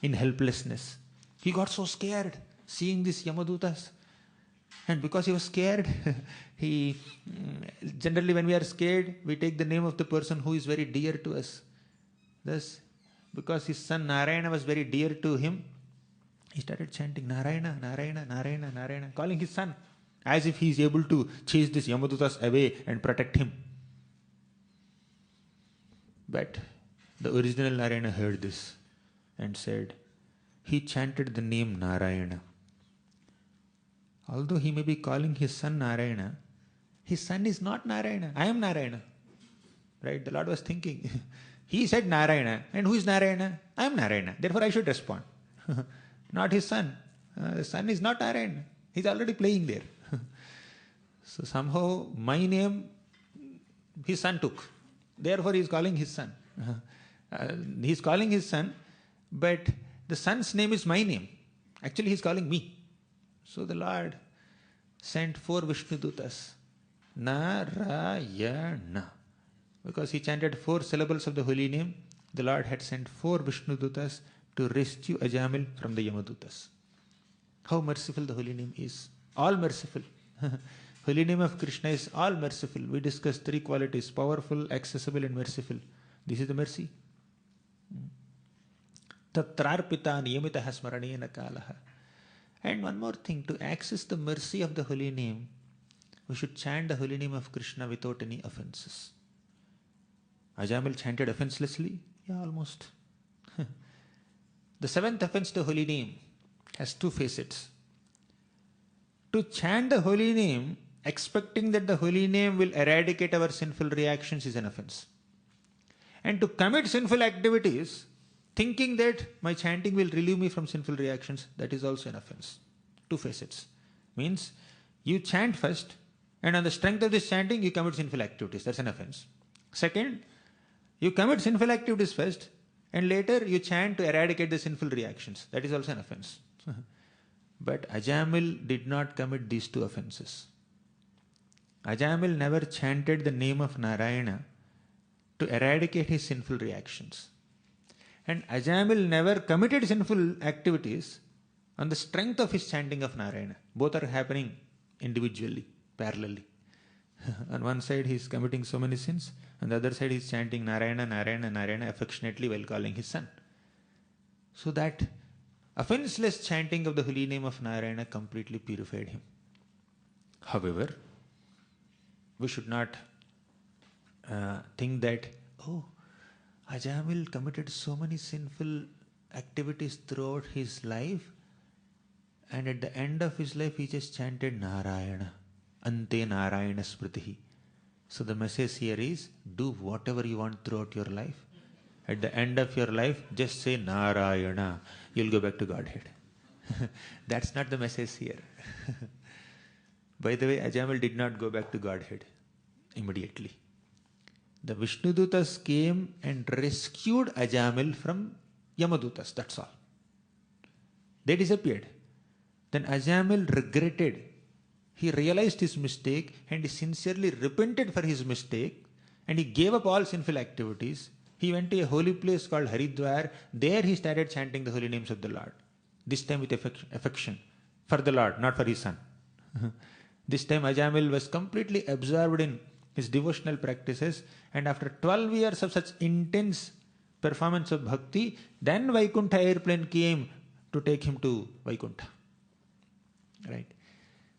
in helplessness. He got so scared seeing these Yamadutas. And because he was scared, generally when we are scared, we take the name of the person who is very dear to us. Thus, because his son Narayana was very dear to him, he started chanting Narayana, Narayana, Narayana, Narayana, calling his son, as if he is able to chase these Yamadutas away and protect him. But the original Narayana heard this and said, he chanted the name Narayana. Although he may be calling his son Narayana, his son is not Narayana. I am Narayana. Right? The Lord was thinking. He said Narayana. And who is Narayana? I am Narayana. Therefore I should respond. Not his son. The son is not Narayana. He is already playing there. So somehow my name, his son took. Therefore he is calling his son. He is calling his son, but the son's name is my name. Actually, he's calling me. So the Lord sent 4 Vishnu Dutas. Narayana. Because he chanted 4 syllables of the holy name, the Lord had sent 4 Vishnu Dutas to rescue Ajamil from the Yamadutas. How merciful the holy name is. All merciful. Holy name of Krishna is all merciful. We discussed 3 qualities: powerful, accessible and merciful. This is the mercy. Tatrarpita niyamitaha smaranena kalaha. And one more thing, to access the mercy of the holy name, we should chant the holy name of Krishna without any offenses. Ajamil chanted offenselessly? Yeah, almost. The 7th offense to holy name has 2 facets. To chant the holy name expecting that the holy name will eradicate our sinful reactions is an offense. And to commit sinful activities thinking that my chanting will relieve me from sinful reactions, that is also an offense. 2 facets. Means you chant first, and on the strength of this chanting you commit sinful activities. That's an offense. Second, you commit sinful activities first, and later you chant to eradicate the sinful reactions. That is also an offense. But Ajamil did not commit these 2 offenses. Ajamil never chanted the name of Narayana to eradicate his sinful reactions. And Ajamil never committed sinful activities on the strength of his chanting of Narayana. Both are happening individually, parallelly. On one side he is committing so many sins, on the other side he is chanting Narayana, Narayana, Narayana affectionately while calling his son. So that offenseless chanting of the holy name of Narayana completely purified him. However, we should not think that, oh, Ajamil committed so many sinful activities throughout his life, and at the end of his life he just chanted Narayana, Ante Narayana Smritihi. So the message here is, do whatever you want throughout your life. At the end of your life, just say Narayana. You'll go back to Godhead. That's not the message here. By the way, Ajamil did not go back to Godhead immediately. The Vishnudutas came and rescued Ajamil from Yamadutas, that's all. They disappeared. Then Ajamil regretted. He realized his mistake and he sincerely repented for his mistake, and he gave up all sinful activities. He went to a holy place called Haridwar. There he started chanting the holy names of the Lord. This time with affection for the Lord, not for his son. This time Ajamil was completely absorbed in his devotional practices, and after 12 years of such intense performance of bhakti, then Vaikuntha airplane came to take him to Vaikuntha. Right?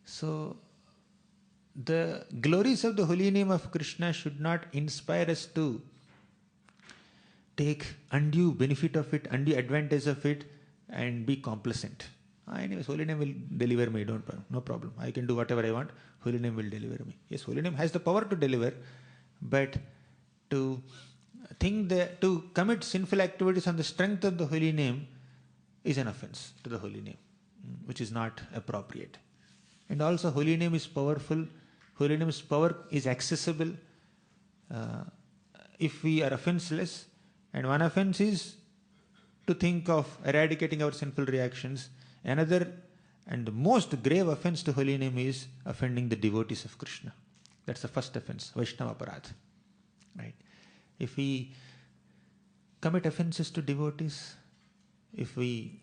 So, the glories of the holy name of Krishna should not inspire us to take undue benefit of it, undue advantage of it, and be complacent. Anyways, holy name will deliver me, no problem. I can do whatever I want, holy name will deliver me. Yes, holy name has the power to deliver, but to think that to commit sinful activities on the strength of the holy name is an offense to the holy name, which is not appropriate. And also, holy name is powerful. Holy name's power is accessible if we are offenseless. And one offense is to think of eradicating our sinful reactions. Another and the most grave offense to holy name is offending the devotees of Krishna. That's the first offense, Vaishnava Aparadha. Right? If we commit offenses to devotees, if we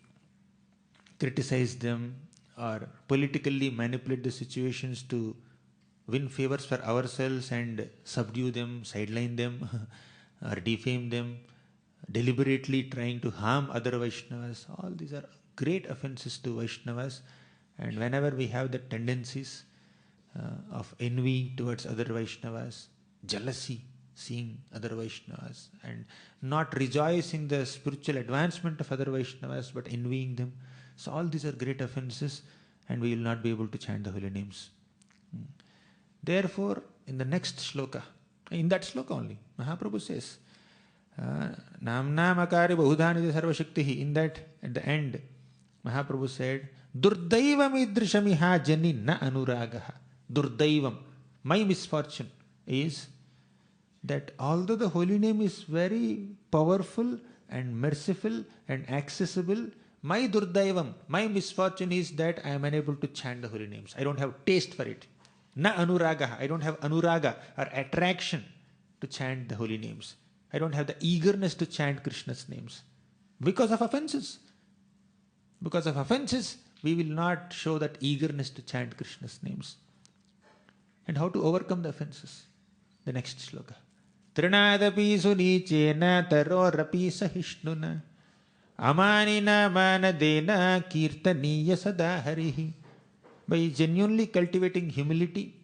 criticize them or politically manipulate the situations to win favors for ourselves and subdue them, sideline them, or defame them, deliberately trying to harm other Vaishnavas, all these are great offenses to Vaishnavas. And whenever we have the tendencies of envy towards other Vaishnavas, jealousy, seeing other Vaishnavas, and not rejoicing the spiritual advancement of other Vaishnavas, but envying them, so all these are great offenses, and we will not be able to chant the holy names. Therefore, in the next shloka, in that shloka only, Mahaprabhu says, Namna Makari Bahudhanidhi Sarvashaktihi. In that, at the end, Mahaprabhu said, Durdaivam idrishamiha jani na anuragaha. Durdaivam. My misfortune is that although the holy name is very powerful and merciful and accessible, My durdaivam, my misfortune is that I am unable to chant the holy names. I don't have taste for it. Na anuraga, I don't have anuraga or attraction to chant the holy names. I don't have the eagerness to chant Krishna's names. Because of offenses. Because of offenses, we will not show that eagerness to chant Krishna's names. And how to overcome the offenses? The next shloka. Trinadapi sunichena tarorapi sahishnuna amanina manadena kirtaniya sadaharihi. By genuinely cultivating humility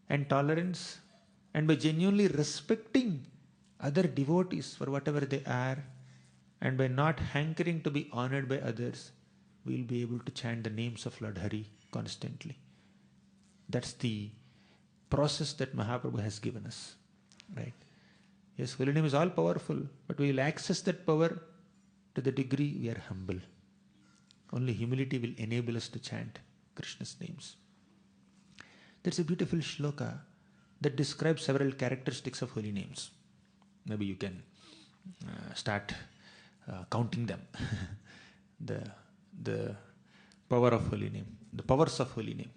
and tolerance, and by genuinely respecting other devotees for whatever they are, and by not hankering to be honored by others, we will be able to chant the names of Lord Hari constantly. That's the process that Mahaprabhu has given us. Right? Yes, holy name is all powerful, but we will access that power to the degree we are humble. Only humility will enable us to chant Krishna's names. There's a beautiful shloka that describes several characteristics of holy names. Maybe you can start counting them. the power of holy name, the powers of holy name.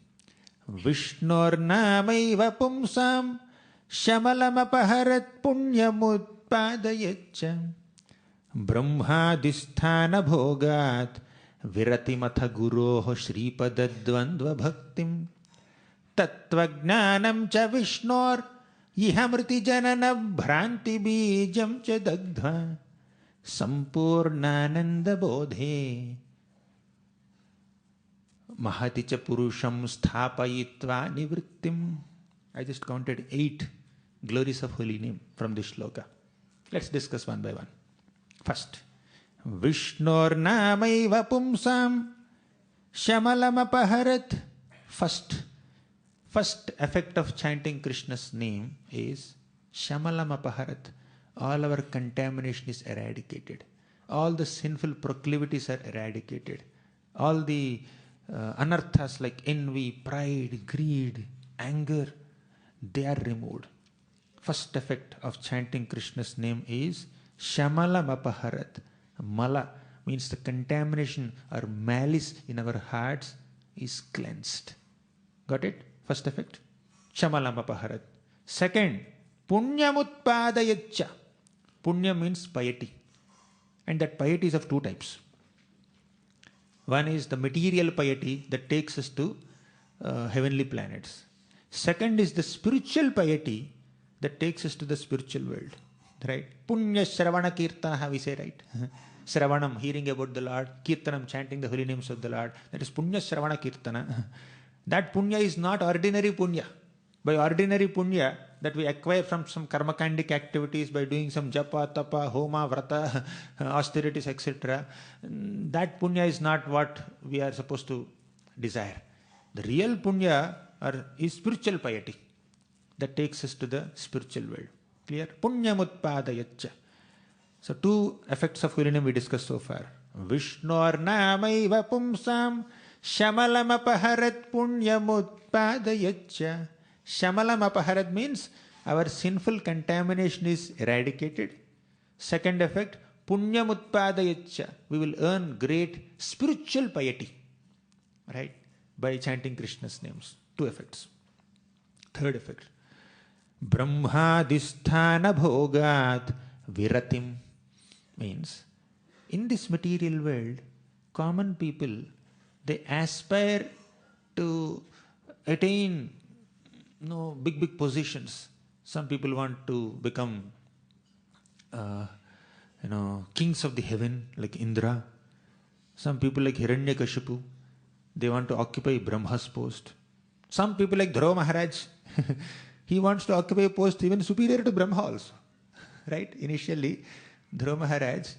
Vishnor namaiva pumsam shamalamapharat punyamutpadayaccha brahmadisthana bhogat viratimatha guroh shripadadvandva bhaktim tattvajnanam cha vishnor ihamriti janana bhranti bijam cha dagdha sampurnananda bodhe mahati cha purusham sthapayitva nivrittim. I just counted 8 glories of holy name from this shloka. Let's discuss one by one. First, Vishnor namaiva pumsam shamalamapaharat. First effect of chanting Krishna's name is shamalamapaharat. All our contamination is eradicated. All the sinful proclivities are eradicated. All the anarthas like envy, pride, greed, anger, they are removed. First effect of chanting Krishna's name is shamalamapaharat. Mala means the contamination or malice in our hearts is cleansed. Got it? First effect. Shamalamapaharat. Second, punyamutpadayaccha. Punya means piety. And that piety is of 2 types. One is the material piety that takes us to heavenly planets. Second is the spiritual piety that takes us to the spiritual world. Right? Punya Shravana Kirtana, we say, right? Shravanam, hearing about the Lord. Kirtanam, chanting the holy names of the Lord. That is Punya Shravana Kirtana. That punya is not ordinary punya. By ordinary punya that we acquire from some karmakandic activities by doing some japa, tapa, homa, vrata, austerities, etc. That punya is not what we are supposed to desire. The real punya is spiritual piety that takes us to the spiritual world. Clear? Punyamutpadayaccha. So 2 effects of holy name we discussed so far. Vishnor namaiva pumsam shamalamapaharat punyamutpadayaccha. Shamalamapaharat means our sinful contamination is eradicated. Second effect, punyamutpadayaccha. We will earn great spiritual piety, right, by chanting Krishna's names. 2 effects. Third effect, brahmadisthana bhogat viratim means in this material world, common people, they aspire to attain big positions. Some people want to become kings of the heaven like Indra. Some people like Hiranyakashipu, they want to occupy Brahma's post. Some people like Dhruva Maharaj, he wants to occupy a post even superior to Brahma also. Right? Initially, Dhruva Maharaj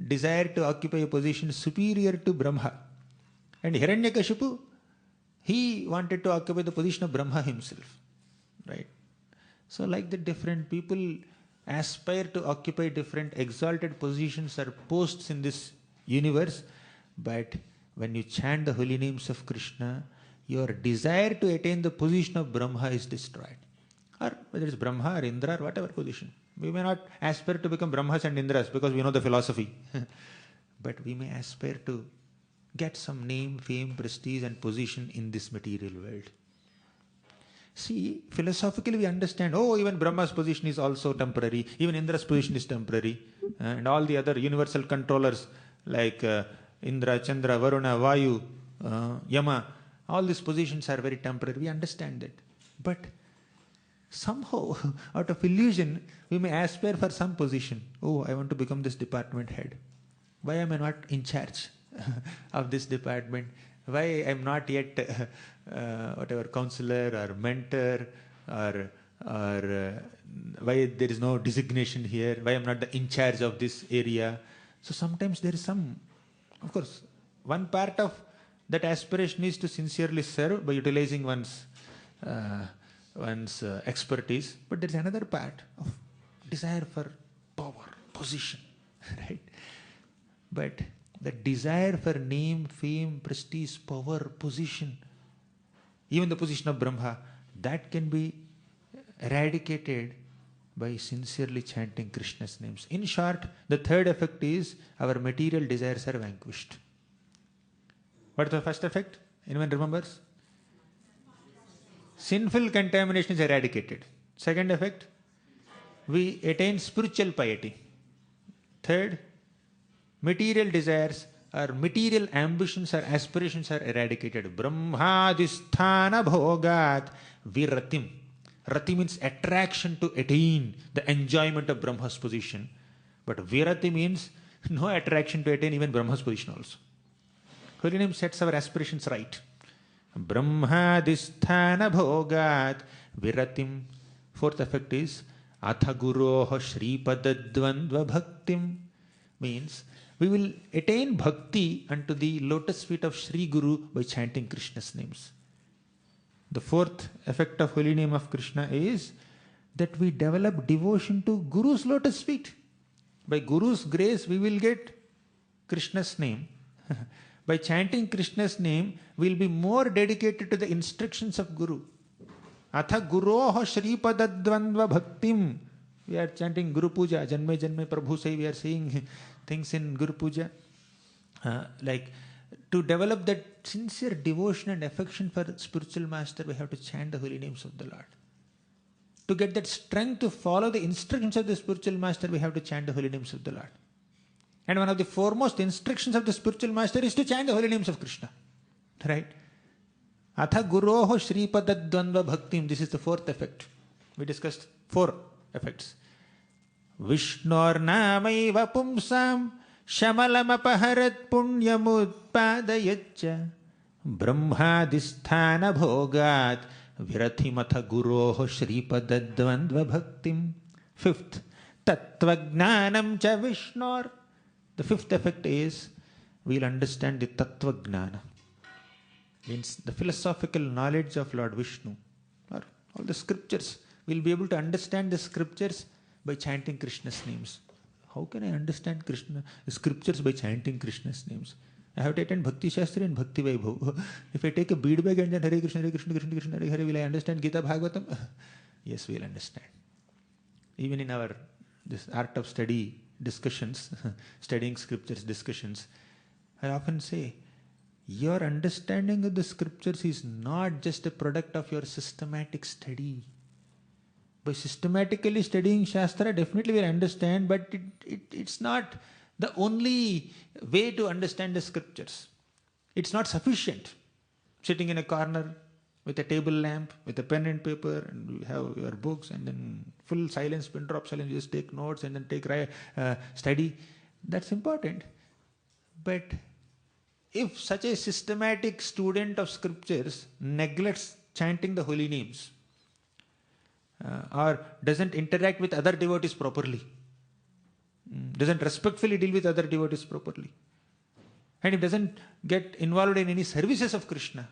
desired to occupy a position superior to Brahma. And Hiranyakashipu, he wanted to occupy the position of Brahma himself. Right? So like the different people aspire to occupy different exalted positions or posts in this universe, but when you chant the holy names of Krishna, your desire to attain the position of Brahma is destroyed. Or whether it's Brahma or Indra or whatever position. We may not aspire to become Brahmas and Indras because we know the philosophy. but we may aspire to get some name, fame, prestige and position in this material world. See, philosophically we understand, even Brahma's position is also temporary, even Indra's position is temporary, and all the other universal controllers like Indra, Chandra, Varuna, Vayu, Yama, all these positions are very temporary. We understand that. But somehow, out of illusion, we may aspire for some position. I want to become this department head. Why am I not in charge of this department? Why I am not yet whatever counselor or mentor, or why there is no designation here? Why I am not in charge of this area? So sometimes there is some, of course, one part of that aspiration is to sincerely serve by utilizing one's expertise, but there is another part of desire for power, position, right? But the desire for name, fame, prestige, power, position, even the position of Brahma, that can be eradicated by sincerely chanting Krishna's names. In short, the third effect is our material desires are vanquished. What is the first effect? Anyone remembers? Sinful contamination is eradicated. Second effect, we attain spiritual piety. Third, material desires or material ambitions or aspirations are eradicated. Brahmadisthana bhogat viratim. Rati means attraction to attain the enjoyment of Brahma's position. But virati means no attraction to attain even Brahma's position also. Holy name sets our aspirations right. Brahmadisthana bhogat viratim. Fourth effect is atha guroha shripadadvandva bhaktim. Means we will attain bhakti unto the lotus feet of Sri Guru by chanting Krishna's names. The fourth effect of holy name of Krishna is that we develop devotion to Guru's lotus feet. By Guru's grace, we will get Krishna's name. By chanting Krishna's name, we will be more dedicated to the instructions of Guru. Atha guroha shripadadvandva bhaktim. We are chanting Guru Puja, Janme Janme Prabhu Sai. We are saying things in Guru Puja. Like to develop that sincere devotion and affection for spiritual master, we have to chant the holy names of the Lord. To get that strength to follow the instructions of the spiritual master, we have to chant the holy names of the Lord. And one of the foremost instructions of the spiritual master is to chant the holy names of Krishna. Right? Atha guroho shripadadvandva bhaktim. This is the fourth effect. We discussed 4 effects. Vishnor namaiva pumsam shamalam punyamutpadayaccha brahmadisthana bhogat virathimata guroho shripadadvandva bhaktim. Fifth, tattvajnanam cha vishnor. The fifth effect is we will understand the tattvajnana. Means the philosophical knowledge of Lord Vishnu or all the scriptures. We will be able to understand the scriptures by chanting Krishna's names. How can I understand the scriptures by chanting Krishna's names? I have to attend Bhakti Shastri and Bhakti Vaibhav. If I take a bead bag and then Hare Krishna, Hare Krishna, Krishna Krishna, Hare Hare, will I understand Gita Bhagavatam? Yes, we will understand. Even in our this art of study discussions, studying scriptures discussions, I often say, your understanding of the scriptures is not just a product of your systematic study. By systematically studying Shastra, definitely we'll understand, but it's not the only way to understand the scriptures. It's not sufficient. Sitting in a corner with a table lamp, with a pen and paper, and you have your books, and then full silence, pin drop silence, you just take notes and then take study. That's important. But if such a systematic student of scriptures neglects chanting the holy names, or doesn't interact with other devotees properly, doesn't respectfully deal with other devotees properly, and if doesn't get involved in any services of Krishna,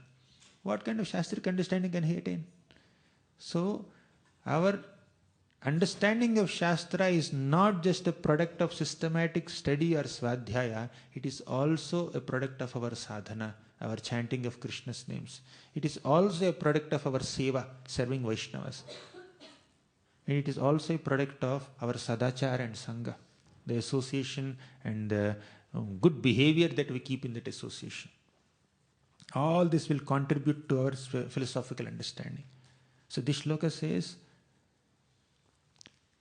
what kind of Shastric understanding can he attain? So, our understanding of Shastra is not just a product of systematic study or svadhyaya, it is also a product of our sadhana, our chanting of Krishna's names. It is also a product of our seva, serving Vaishnavas. And it is also a product of our sadachara and sangha, the association and the good behavior that we keep in that association. All this will contribute to our philosophical understanding. So this shloka says,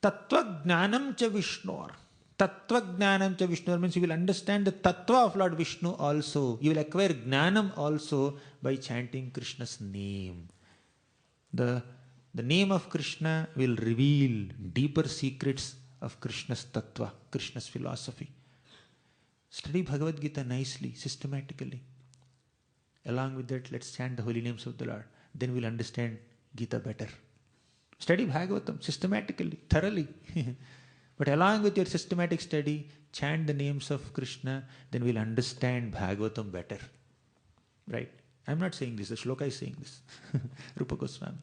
Tattva Jnanam cha Vishnor. Tattva Jnanam cha Vishnor means you will understand the Tattva of Lord Vishnu also. You will acquire Jnanam also by chanting Krishna's name. The name of Krishna will reveal deeper secrets of Krishna's Tattva, Krishna's philosophy. Study Bhagavad Gita nicely, systematically. Along with that, let's chant the holy names of the Lord. Then we'll understand Gita better. Study Bhagavatam systematically, thoroughly. But along with your systematic study, chant the names of Krishna, then we'll understand Bhagavatam better. Right? I'm not saying this, the shloka is saying this. Rupa Goswami.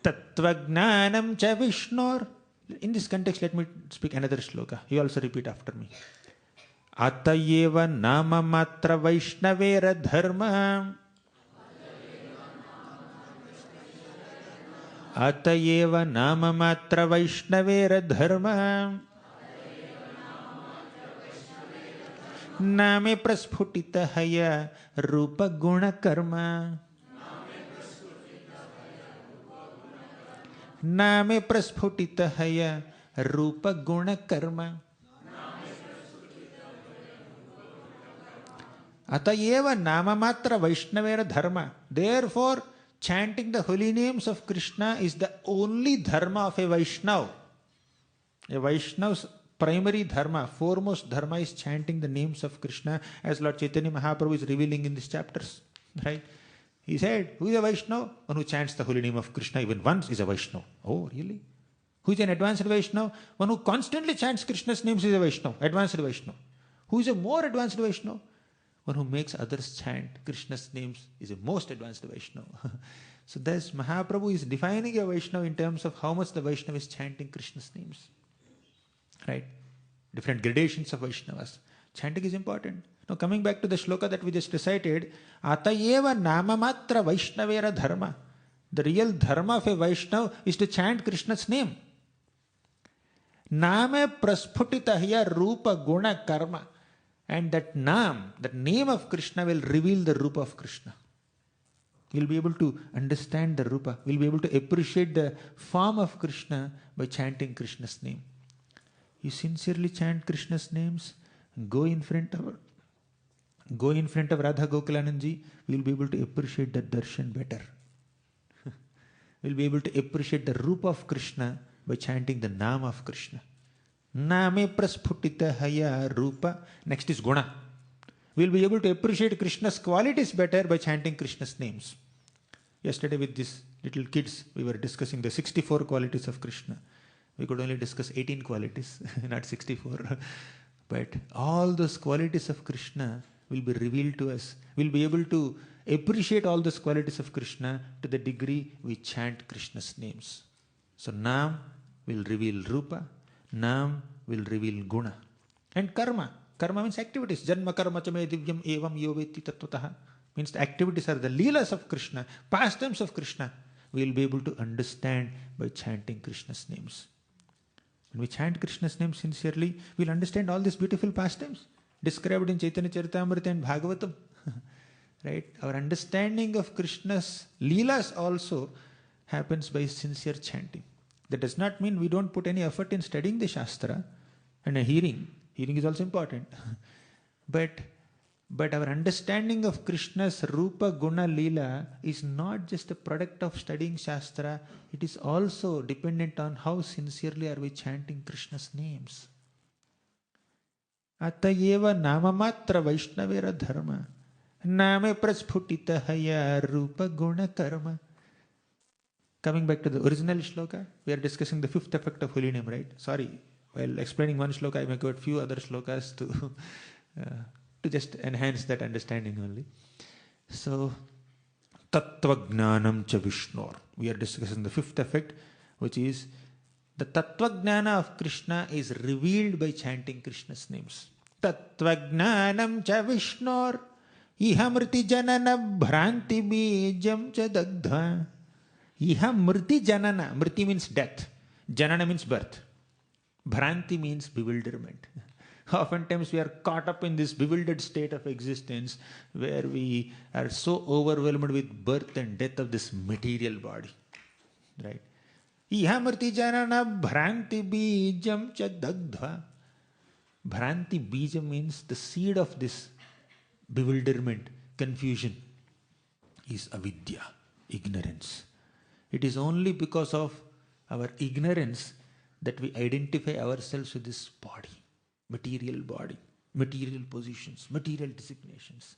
Tattvajnanam cha Vishnor. In this context, let me speak another shloka. You also repeat after me. Atayeva nama matra Vaishnavera dharma. Atayeva nama matra Vaishnavera dharma. Name prasphutita haya rupa guna karma. Name prasphutita haya rupa guna karma. Atayeva namamatra Vaishnavera dharma. Therefore, chanting the holy names of Krishna is the only dharma of a Vaishnava. A Vaishnava's primary dharma, foremost dharma is chanting the names of Krishna, as Lord Chaitanya Mahaprabhu is revealing in these chapters. Right? He said, who is a Vaishnava? One who chants the holy name of Krishna even once is a Vaishnava. Oh, really? Who is an advanced Vaishnava? One who constantly chants Krishna's names is a Vaishnava, advanced Vaishnava. Who is a more advanced Vaishnava? One who makes others chant Krishna's names is a most advanced Vaishnava. So thus Mahaprabhu is defining a Vaishnava in terms of how much the Vaishnava is chanting Krishna's names. Right? Different gradations of Vaishnavas. Chanting is important. Now coming back to the shloka that we just recited, Atayeva namamatra Vaishnavera dharma. The real dharma of a Vaishnava is to chant Krishna's name. Name prasphutitahya rupa guna karma. And that name of Krishna will reveal the Rupa of Krishna. We'll be able to understand the Rupa. We'll be able to appreciate the form of Krishna by chanting Krishna's name. You sincerely chant Krishna's names, go in front of Radha Gokulananji, we'll be able to appreciate the Darshan better. We'll be able to appreciate the Rupa of Krishna by chanting the Nama of Krishna. Name prasphutita haya rupa. Next is guna. We'll be able to appreciate Krishna's qualities better by chanting Krishna's names. Yesterday with these little kids, we were discussing the 64 qualities of Krishna. We could only discuss 18 qualities, not 64. But all those qualities of Krishna will be revealed to us. We'll be able to appreciate all those qualities of Krishna to the degree we chant Krishna's names. So Nam will reveal Rupa. Nam will reveal Guna. And Karma. Karma means activities. Janma karma chame divyam evam yoveti tattvataha. Means the activities are the leelas of Krishna, pastimes of Krishna. We will be able to understand by chanting Krishna's names. When we chant Krishna's name sincerely, we will understand all these beautiful pastimes described in Chaitanya Charitamrita and Bhagavatam. Right? Our understanding of Krishna's leelas also happens by sincere chanting. That does not mean we don't put any effort in studying the Shastra and hearing. Hearing is also important. But our understanding of Krishna's Rupa Guna Leela is not just a product of studying Shastra. It is also dependent on how sincerely are we chanting Krishna's names. Atayeva namamatra Vaishnavera dharma. Name prasphutita haya rupa guna karma. Coming back to the original shloka, we are discussing the fifth effect of holy name, right? Sorry, while explaining one shloka, I may quote few other shlokas to just enhance that understanding only. So, Tattvajnanam cha Vishnor. We are discussing the fifth effect, which is the Tattvajnana of Krishna is revealed by chanting Krishna's names. Tattvajnanam cha Vishnor. Iha mriti janana bhranti bijam cha dagdha. Iha mriti janana. Mriti means death. Janana means birth. Bhranti means bewilderment. Oftentimes we are caught up in this bewildered state of existence where we are so overwhelmed with birth and death of this material body. Right? Ihamrti janana bhranti bijam cha dagdha. Bhranti bija means the seed of this bewilderment, confusion is avidya, ignorance. It is only because of our ignorance that we identify ourselves with this body, material positions, material designations.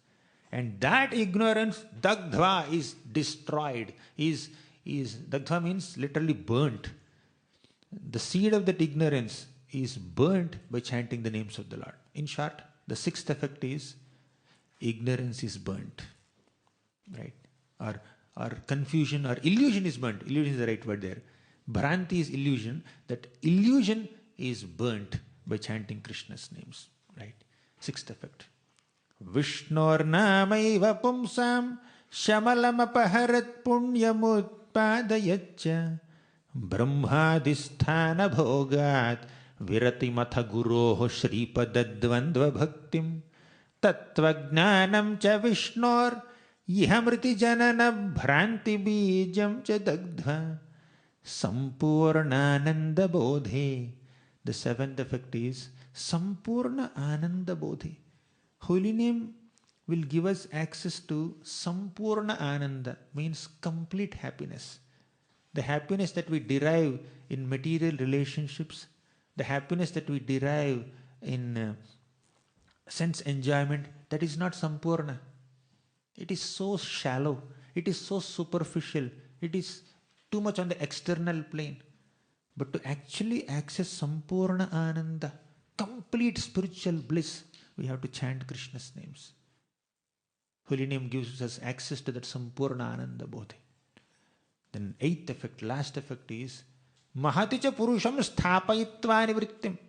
And that ignorance, dagdva, is destroyed. Dagdva means literally burnt. The seed of that ignorance is burnt by chanting the names of the Lord. In short, the sixth effect is ignorance is burnt. Right? Or confusion or illusion is burnt. Illusion is the right word there. Bhranti is illusion. That illusion is burnt by chanting Krishna's names. Right? Sixth effect. Vishnor namaiva pumsam shamalam apaharat punyamutpadayaccha brahmadisthana bhogat virati matha guroho shripadadvandva bhaktim tattvajnanam cha vishnor ihamriti janana bhranti bijam cha dagdha sampurnananda bodhe. The seventh effect is sampurna ananda bodhe. Holy name will give us access to sampurna ananda, means complete happiness. The happiness that we derive in material relationships, the happiness that we derive in sense enjoyment, that is not sampurna. It is so shallow, it is so superficial, it is too much on the external plane. But to actually access sampurna ananda, complete spiritual bliss, we have to chant Krishna's names. Holy name gives us access to that sampurna ananda bodhi. Then eighth effect, last effect is mahaticha purusham sthapayitva nivrittim.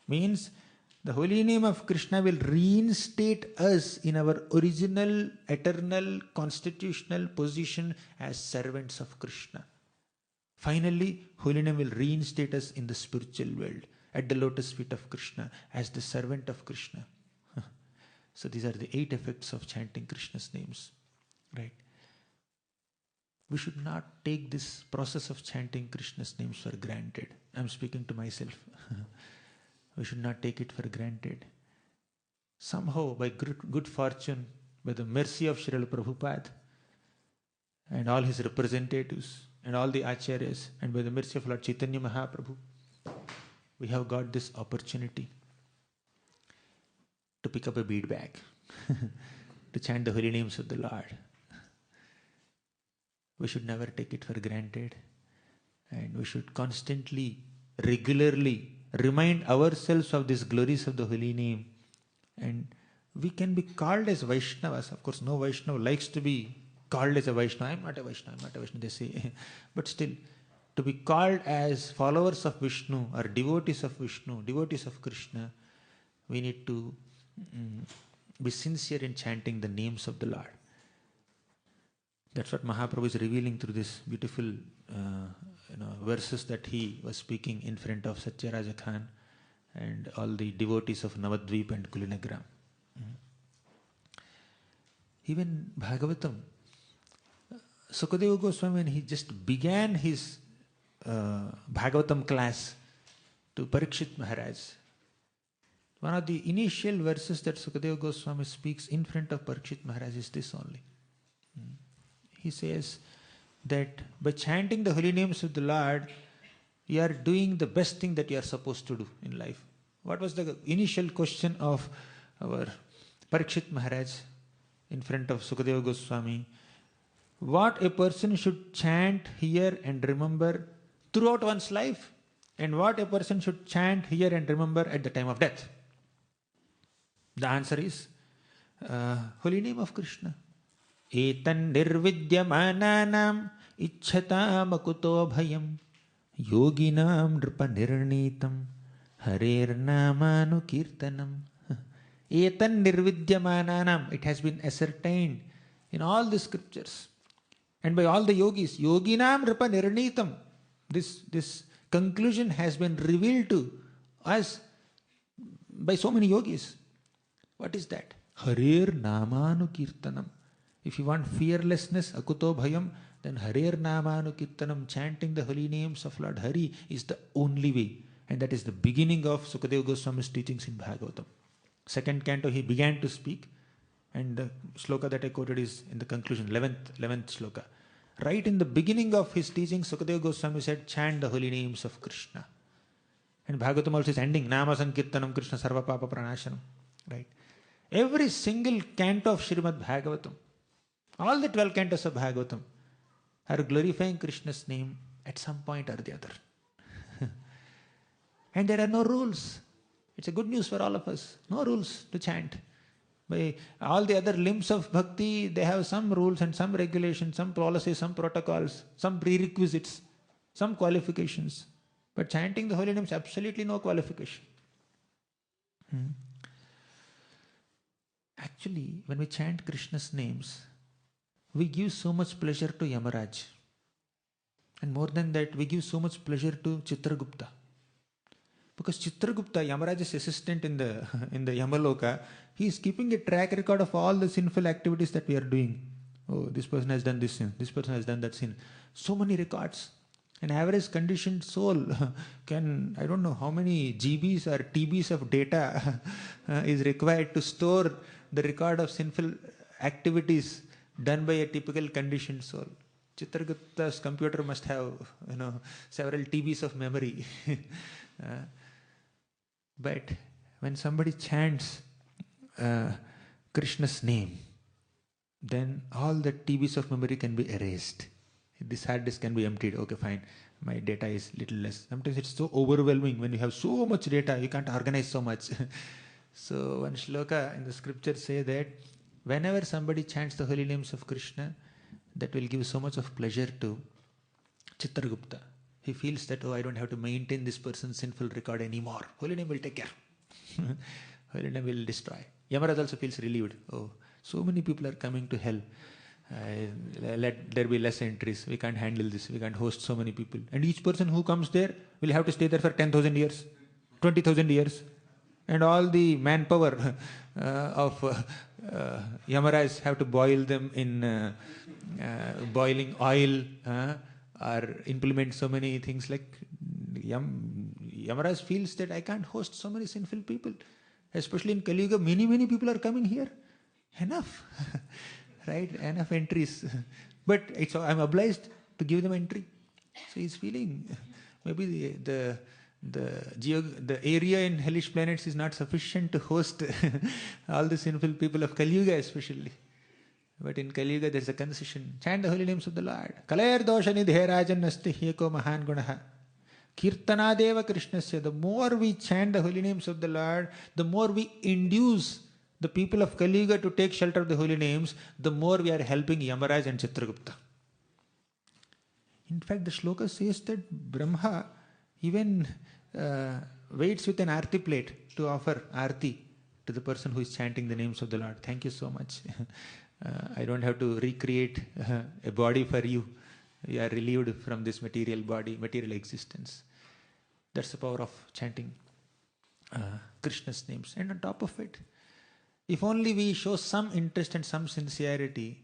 Means the holy name of Krishna will reinstate us in our original, eternal, constitutional position as servants of Krishna. Finally, holy name will reinstate us in the spiritual world, at the lotus feet of Krishna, as the servant of Krishna. So these are the 8 effects of chanting Krishna's names. Right? We should not take this process of chanting Krishna's names for granted. I'm speaking to myself. We should not take it for granted. Somehow, by good fortune, by the mercy of Srila Prabhupada and all his representatives and all the acharyas, and by the mercy of Lord Chaitanya Mahaprabhu, we have got this opportunity to pick up a bead bag, to chant the holy names of the Lord. We should never take it for granted, and we should constantly, regularly remind ourselves of these glories of the holy name. And we can be called as Vaishnavas. Of course, no Vaishnava likes to be called as a Vaishnava. I'm not a Vaishnava, they say. But still, to be called as followers of Vishnu or devotees of Vishnu, devotees of Krishna, we need to be sincere in chanting the names of the Lord. That's what Mahaprabhu is revealing through this beautiful verses that he was speaking in front of Satyaraja Khan and all the devotees of Navadvip and Kulinagram. Even Bhagavatam, Sukadeva Goswami, when he just began his Bhagavatam class to Parikshit Maharaj, one of the initial verses that Sukadeva Goswami speaks in front of Parikshit Maharaj is this only. He says that by chanting the holy names of the Lord, you are doing the best thing that you are supposed to do in life. What was the initial question of our Parikshit Maharaj in front of Sukadeva Goswami? What a person should chant, hear and remember throughout one's life, and what a person should chant, hear and remember at the time of death. The answer is holy name of Krishna. Etan nirvidyamananam ichhata makuto bhayam yoginam nripa nirnitam harer namanu kirtanam. Etan nirvidyamananam, it has been ascertained in all the scriptures and by all the yogis. Yoginam nripa nirnitam. This conclusion has been revealed to us by so many yogis. What is that? Harer namanu kirtanam. If you want fearlessness, akuto bhayam, then Harer namanu kirtanam, chanting the holy names of Lord Hari, is the only way. And that is the beginning of Sukadeva Goswami's teachings in Bhagavatam. Second canto, he began to speak, and the shloka that I quoted is in the conclusion, 11th shloka. Right in the beginning of his teaching, Sukadeva Goswami said, chant the holy names of Krishna. And Bhagavatam also is ending, Nama Sankirtanam Krishna Sarva Papa Pranashanam. Right? Every single canto of Srimad Bhagavatam, all the 12 cantos of Bhagavatam, are glorifying Krishna's name at some point or the other. And there are no rules. It's a good news for all of us. No rules to chant. By all the other limbs of bhakti, they have some rules and some regulations, some policies, some protocols, some prerequisites, some qualifications. But chanting the holy names, absolutely no qualification. Actually, when we chant Krishna's names, we give so much pleasure to Yamaraj. And more than that, we give so much pleasure to Chitragupta. Because Chitragupta, Yamaraj's assistant in the Yamaloka, he is keeping a track record of all the sinful activities that we are doing. Oh, this person has done this sin, this person has done that sin. So many records. An average conditioned soul can, I don't know how many GBs or TBs of data is required to store the record of sinful activities done by a typical conditioned soul. Chitragupta's computer must have, several TBs of memory. But when somebody chants Krishna's name, then all the TBs of memory can be erased. This hard disk can be emptied. Okay, fine. My data is little less. Sometimes it's so overwhelming when you have so much data, you can't organize so much. So one shloka in the scripture say that whenever somebody chants the holy names of Krishna, that will give so much of pleasure to Chitragupta. He feels that, I don't have to maintain this person's sinful record anymore. Holy name will take care. Holy name will destroy. Yamaraj also feels relieved. Oh, so many people are coming to hell. Let there be less entries. We can't handle this. We can't host so many people. And each person who comes there will have to stay there for 10,000 years, 20,000 years. And all the manpower of Yamaraj have to boil them in boiling oil, or implement so many things like Yamaraj feels that I can't host so many sinful people. Especially in Kali Yuga, many people are coming here. Enough. Right? Enough entries. But I'm obliged to give them entry. So he's feeling maybe the area in hellish planets is not sufficient to host all the sinful people of Kali Yuga especially. But in Kali Yuga there's a concession. Chant the holy names of the Lord. Kalayar dosha nidhe rajan nasti hyeko mahan gunaha. Kirtanadeva Krishnasya. The more we chant the holy names of the Lord, the more we induce the people of Kali Yuga to take shelter of the holy names, the more we are helping Yamaraj and Chitragupta. In fact, the shloka says that Brahma even waits with an arti plate to offer arti to the person who is chanting the names of the Lord. Thank you so much. I don't have to recreate a body for you. You are relieved from this material body, material existence. That's the power of chanting Krishna's names. And on top of it, if only we show some interest and some sincerity,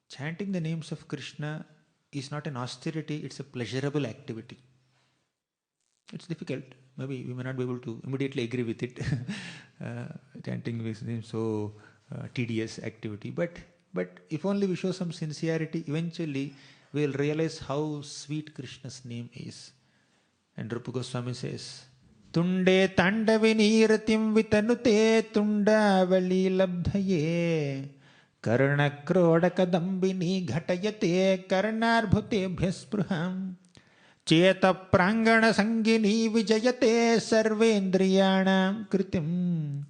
chanting the names of Krishna is not an austerity, it's a pleasurable activity. It's difficult. Maybe we may not be able to immediately agree with it. Chanting his name so tedious activity. But if only we show some sincerity, eventually we will realize how sweet Krishna's name is. And Rupa Goswami says, Tunde tandaviniratim vitanute tundavali labdhaye karna kroda kadambini ghatayate karnarbhute bhyaspruham cheta prangana sangini vijayate sarvendriyanam kritim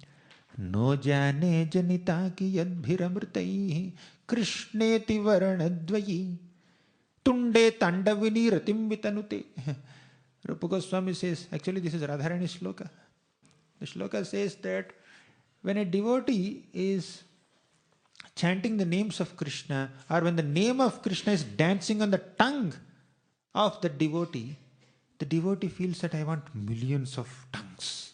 no jane janita ki yadbhiramritai krishneti varanadvayi tunde tandaviniratim vitanute. Rupa Goswami says, actually this is Radharani's shloka. The shloka says that when a devotee is chanting the names of Krishna, or when the name of Krishna is dancing on the tongue of the devotee feels that I want millions of tongues.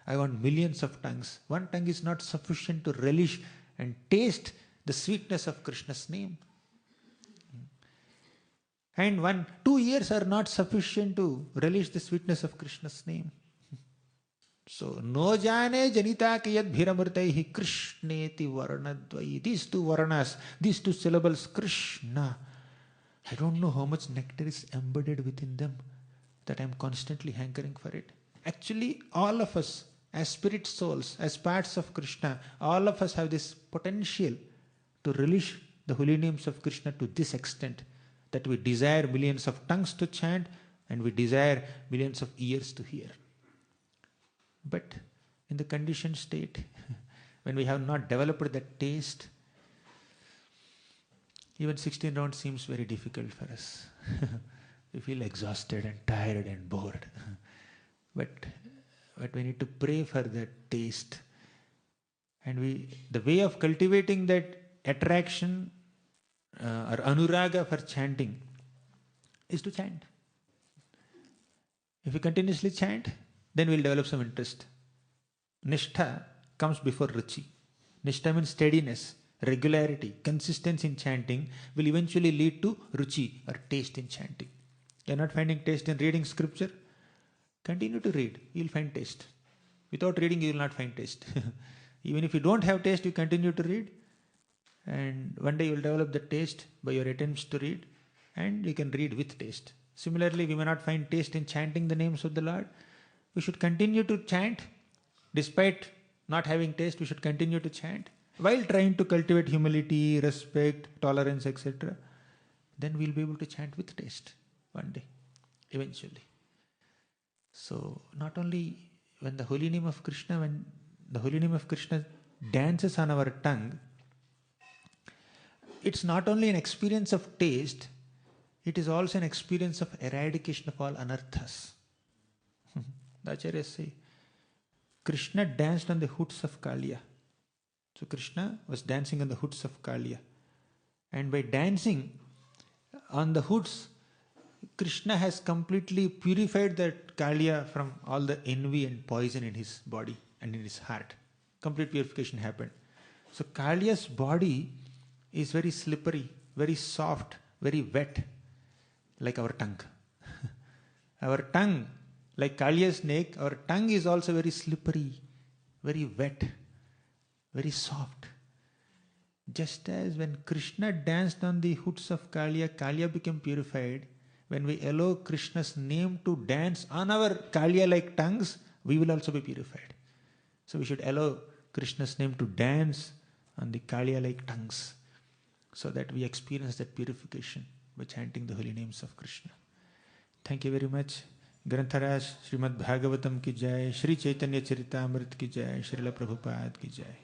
I want millions of tongues. One tongue is not sufficient to relish and taste the sweetness of Krishna's name. And 2 years are not sufficient to relish the sweetness of Krishna's name. So, no jane janita kiyad bhiramurtaihi krishneti varnadvai. These two varnas, these two syllables, Krishna. I don't know how much nectar is embedded within them, that I am constantly hankering for it. Actually, all of us, as spirit souls, as parts of Krishna, all of us have this potential to relish the holy names of Krishna to this extent, that we desire millions of tongues to chant and we desire millions of ears to hear. But in the conditioned state, when we have not developed that taste, even 16 rounds seems very difficult for us. We feel exhausted and tired and bored. But we need to pray for that taste. And the way of cultivating that attraction or anuraga for chanting is to chant. If we continuously chant, then we'll develop some interest. Nishtha comes before ruchi. Nishtha means steadiness, regularity, consistency in chanting will eventually lead to ruchi or taste in chanting. You're not finding taste in reading scripture? Continue to read. You'll find taste. Without reading, you will not find taste. Even if you don't have taste, you continue to read. And one day you will develop the taste by your attempts to read. And you can read with taste. Similarly, we may not find taste in chanting the names of the Lord. We should continue to chant. Despite not having taste, we should continue to chant. While trying to cultivate humility, respect, tolerance, etc. Then we'll be able to chant with taste one day, eventually. So, not only when the holy name of Krishna dances on our tongue, it's not only an experience of taste, it is also an experience of eradication of all anarthas. The Acharyas say, Krishna danced on the hoods of Kaliya. So Krishna was dancing on the hoods of Kaliya. And by dancing on the hoods, Krishna has completely purified that Kaliya from all the envy and poison in his body and in his heart. Complete purification happened. So Kaliya's body is very slippery, very soft, very wet, like our tongue. Our tongue, like Kaliya's snake, our tongue is also very slippery, very wet, very soft. Just as when Krishna danced on the hoods of Kaliya, Kaliya became purified. When we allow Krishna's name to dance on our Kaliya-like tongues, we will also be purified. So we should allow Krishna's name to dance on the Kaliya-like tongues, so that we experience that purification by chanting the holy names of Krishna. Thank you very much. Grantharaj Srimad Bhagavatam ki jai, Shri Chaitanya Charitamrita ki jai, Srila Prabhupada ki jai.